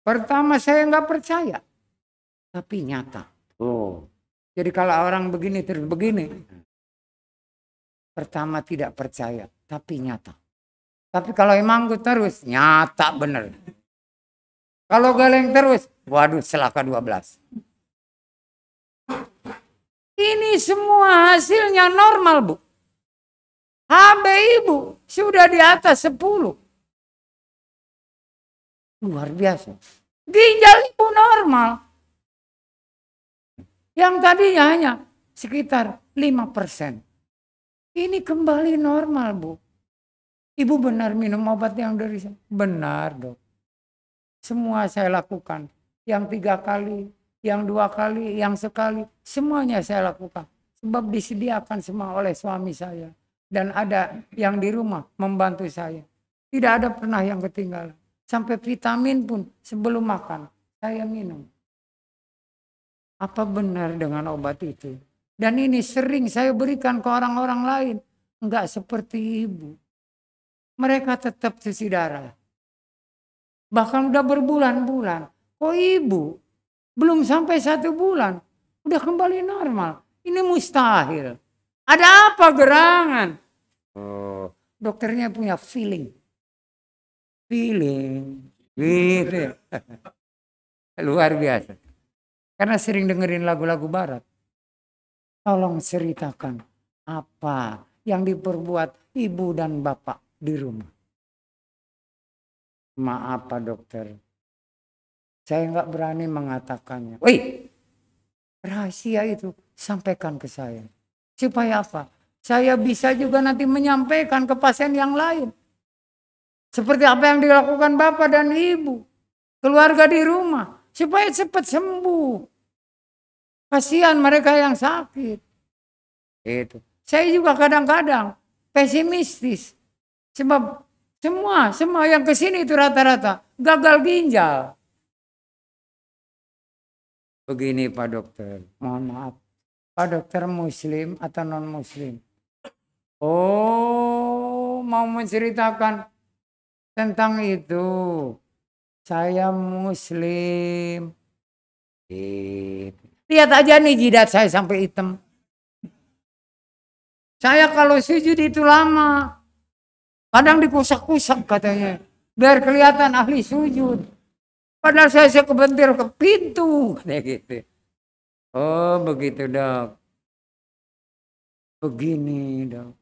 Pertama saya nggak percaya. Tapi nyata. Oh. Jadi kalau orang begini terus begini. Pertama tidak percaya. Tapi nyata. Tapi kalau manggut terus. Nyata bener. Kalau geleng terus. Waduh celaka 12. Ini semua hasilnya normal bu. HB ibu sudah di atas 10. Luar biasa. Ginjal ibu normal. Yang tadinya hanya sekitar 5%. Ini kembali normal bu. Ibu benar minum obat yang dari saya? Benar dok. Semua saya lakukan. Yang 3 kali, yang 2 kali, yang sekali. Semuanya saya lakukan. Sebab disediakan semua oleh suami saya. Dan ada yang di rumah membantu saya. Tidak ada pernah yang ketinggalan. Sampai vitamin pun sebelum makan saya minum. Apa benar dengan obat itu? Dan ini sering saya berikan ke orang-orang lain. Enggak seperti ibu. Mereka tetap cuci darah. Bahkan udah berbulan-bulan. Oh ibu belum sampai 1 bulan. Udah kembali normal. Ini mustahil. Ada apa gerangan? Oh, dokternya punya feeling. Feeling. Gitu. Luar biasa. Karena sering dengerin lagu-lagu barat. Tolong ceritakan apa yang diperbuat ibu dan bapak di rumah. Maaf Pak Dokter. Saya nggak berani mengatakannya. Wih, rahasia itu sampaikan ke saya. Supaya apa? Saya bisa juga nanti menyampaikan ke pasien yang lain. Seperti apa yang dilakukan bapak dan ibu. Keluarga di rumah. Supaya cepat sembuh. Kasihan mereka yang sakit. Itu. Saya juga kadang-kadang pesimistis. Sebab semua yang kesini itu rata-rata gagal ginjal. Begini Pak Dokter, mohon maaf. Pak Dokter muslim atau non muslim? Oh, mau menceritakan tentang itu. Saya muslim. Lihat aja nih jidat saya sampai hitam. Saya kalau sujud itu lama. Kadang dikusak-kusak katanya. Biar kelihatan ahli sujud. Padahal saya kebentir ke pintu. Kayak gitu. Oh begitu dok. Begini dok.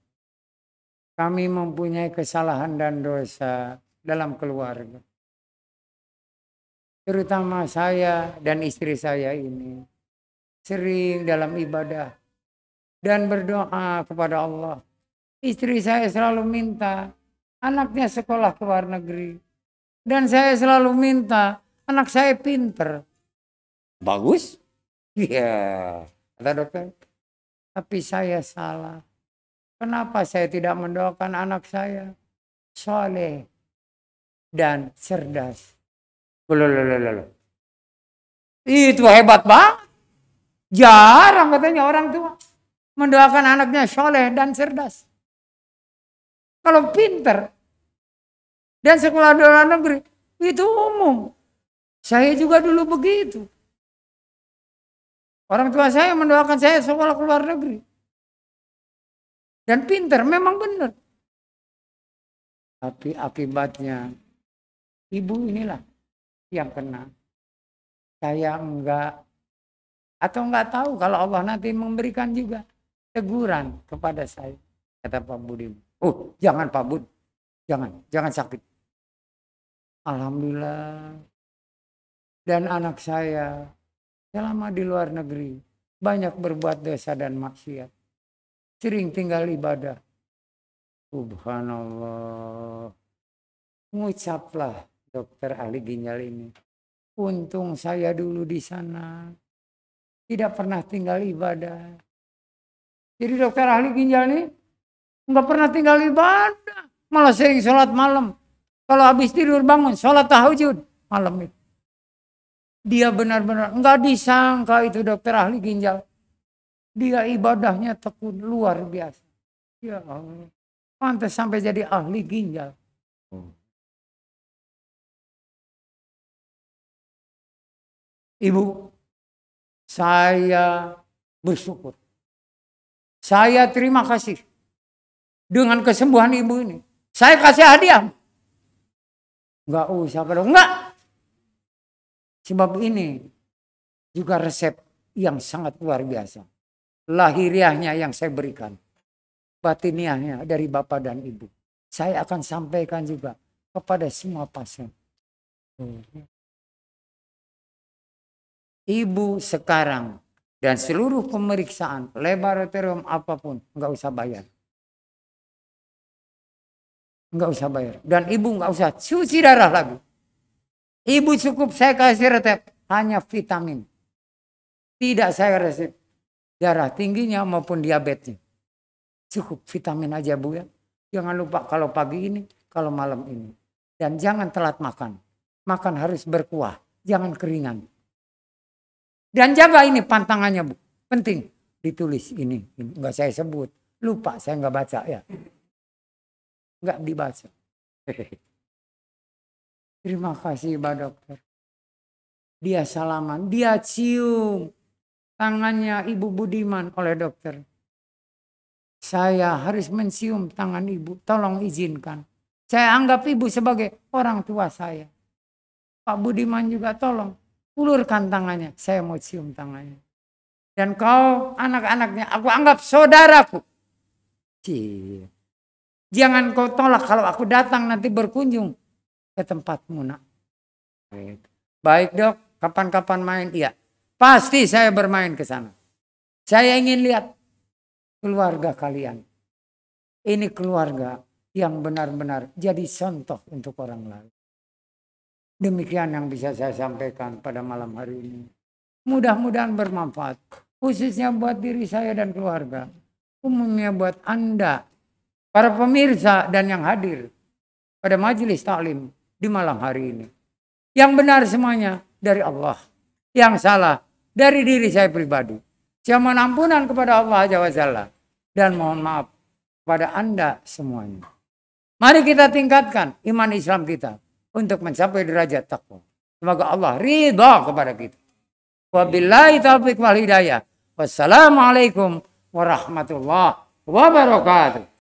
Kami mempunyai kesalahan dan dosa dalam keluarga. Terutama saya dan istri saya ini. Sering dalam ibadah. Dan berdoa kepada Allah. Istri saya selalu minta anaknya sekolah ke luar negeri. Dan saya selalu minta anak saya pinter. Bagus? Iya. Kata dokter. Tapi saya salah. Kenapa saya tidak mendoakan anak saya soleh dan cerdas? Loh. Itu hebat banget. Jarang katanya orang tua mendoakan anaknya soleh dan cerdas. Kalau pinter dan sekolah di luar negeri itu umum. Saya juga dulu begitu. Orang tua saya mendoakan saya sekolah ke luar negeri. Dan pinter memang benar. Tapi akibatnya ibu inilah yang kena. Saya enggak, atau enggak tahu kalau Allah nanti memberikan juga teguran kepada saya. Kata Pak Budi, oh jangan Pak Bud, jangan sakit. Alhamdulillah. Dan anak saya selama di luar negeri banyak berbuat dosa dan maksiat. Sering tinggal ibadah. Subhanallah. Ngucaplah dokter ahli ginjal ini. Untung saya dulu di sana tidak pernah tinggal ibadah. Jadi dokter ahli ginjal ini nggak pernah tinggal ibadah, malah sering sholat malam. Kalau habis tidur bangun sholat tahajud malam itu. Dia benar-benar nggak disangka itu dokter ahli ginjal. Dia ibadahnya tekun luar biasa. Ya Allah, pantas sampai jadi ahli ginjal. Ibu, saya bersyukur. Saya terima kasih dengan kesembuhan ibu ini. Saya kasih hadiah. Enggak usah, enggak. Sebab ini juga resep yang sangat luar biasa. Lahiriahnya yang saya berikan. Batiniahnya dari Bapak dan Ibu. Saya akan sampaikan juga kepada semua pasien. Ibu sekarang dan seluruh pemeriksaan laboratorium apapun nggak usah bayar. Nggak usah bayar. Dan ibu nggak usah cuci darah lagi. Ibu cukup saya kasih resep hanya vitamin. Tidak saya resep darah tingginya maupun diabetesnya. Cukup vitamin aja Bu ya. Jangan lupa kalau pagi ini, kalau malam ini. Dan jangan telat makan. Makan harus berkuah, jangan keringan. Dan jaga ini pantangannya Bu. Penting ditulis ini. Enggak saya sebut. Lupa saya nggak baca ya. Enggak dibaca. Terima kasih Pak Dokter. Dia salaman. Dia cium tangannya Ibu Budiman oleh dokter. Saya harus mencium tangan Ibu. Tolong izinkan. Saya anggap Ibu sebagai orang tua saya. Pak Budiman juga tolong. Ulurkan tangannya, saya mau cium tangannya. Dan kau anak-anaknya, aku anggap saudaraku. Cie. Jangan kau tolak kalau aku datang nanti berkunjung ke tempatmu nak. Baik Dok, kapan-kapan main? Iya, pasti saya bermain ke sana. Saya ingin lihat keluarga kalian. Ini keluarga yang benar-benar jadi contoh untuk orang lain. Demikian yang bisa saya sampaikan pada malam hari ini. Mudah-mudahan bermanfaat. Khususnya buat diri saya dan keluarga. Umumnya buat Anda, para pemirsa dan yang hadir pada majelis taklim di malam hari ini. Yang benar semuanya dari Allah. Yang salah dari diri saya pribadi. Saya mohon ampunan kepada Allah Azza wa Jalla. Dan mohon maaf kepada Anda semuanya. Mari kita tingkatkan iman Islam kita. Untuk mencapai derajat takwa. Semoga Allah ridha kepada kita. Wabillahi taufiq wal hidayah. Wassalamualaikum warahmatullahi wabarakatuh.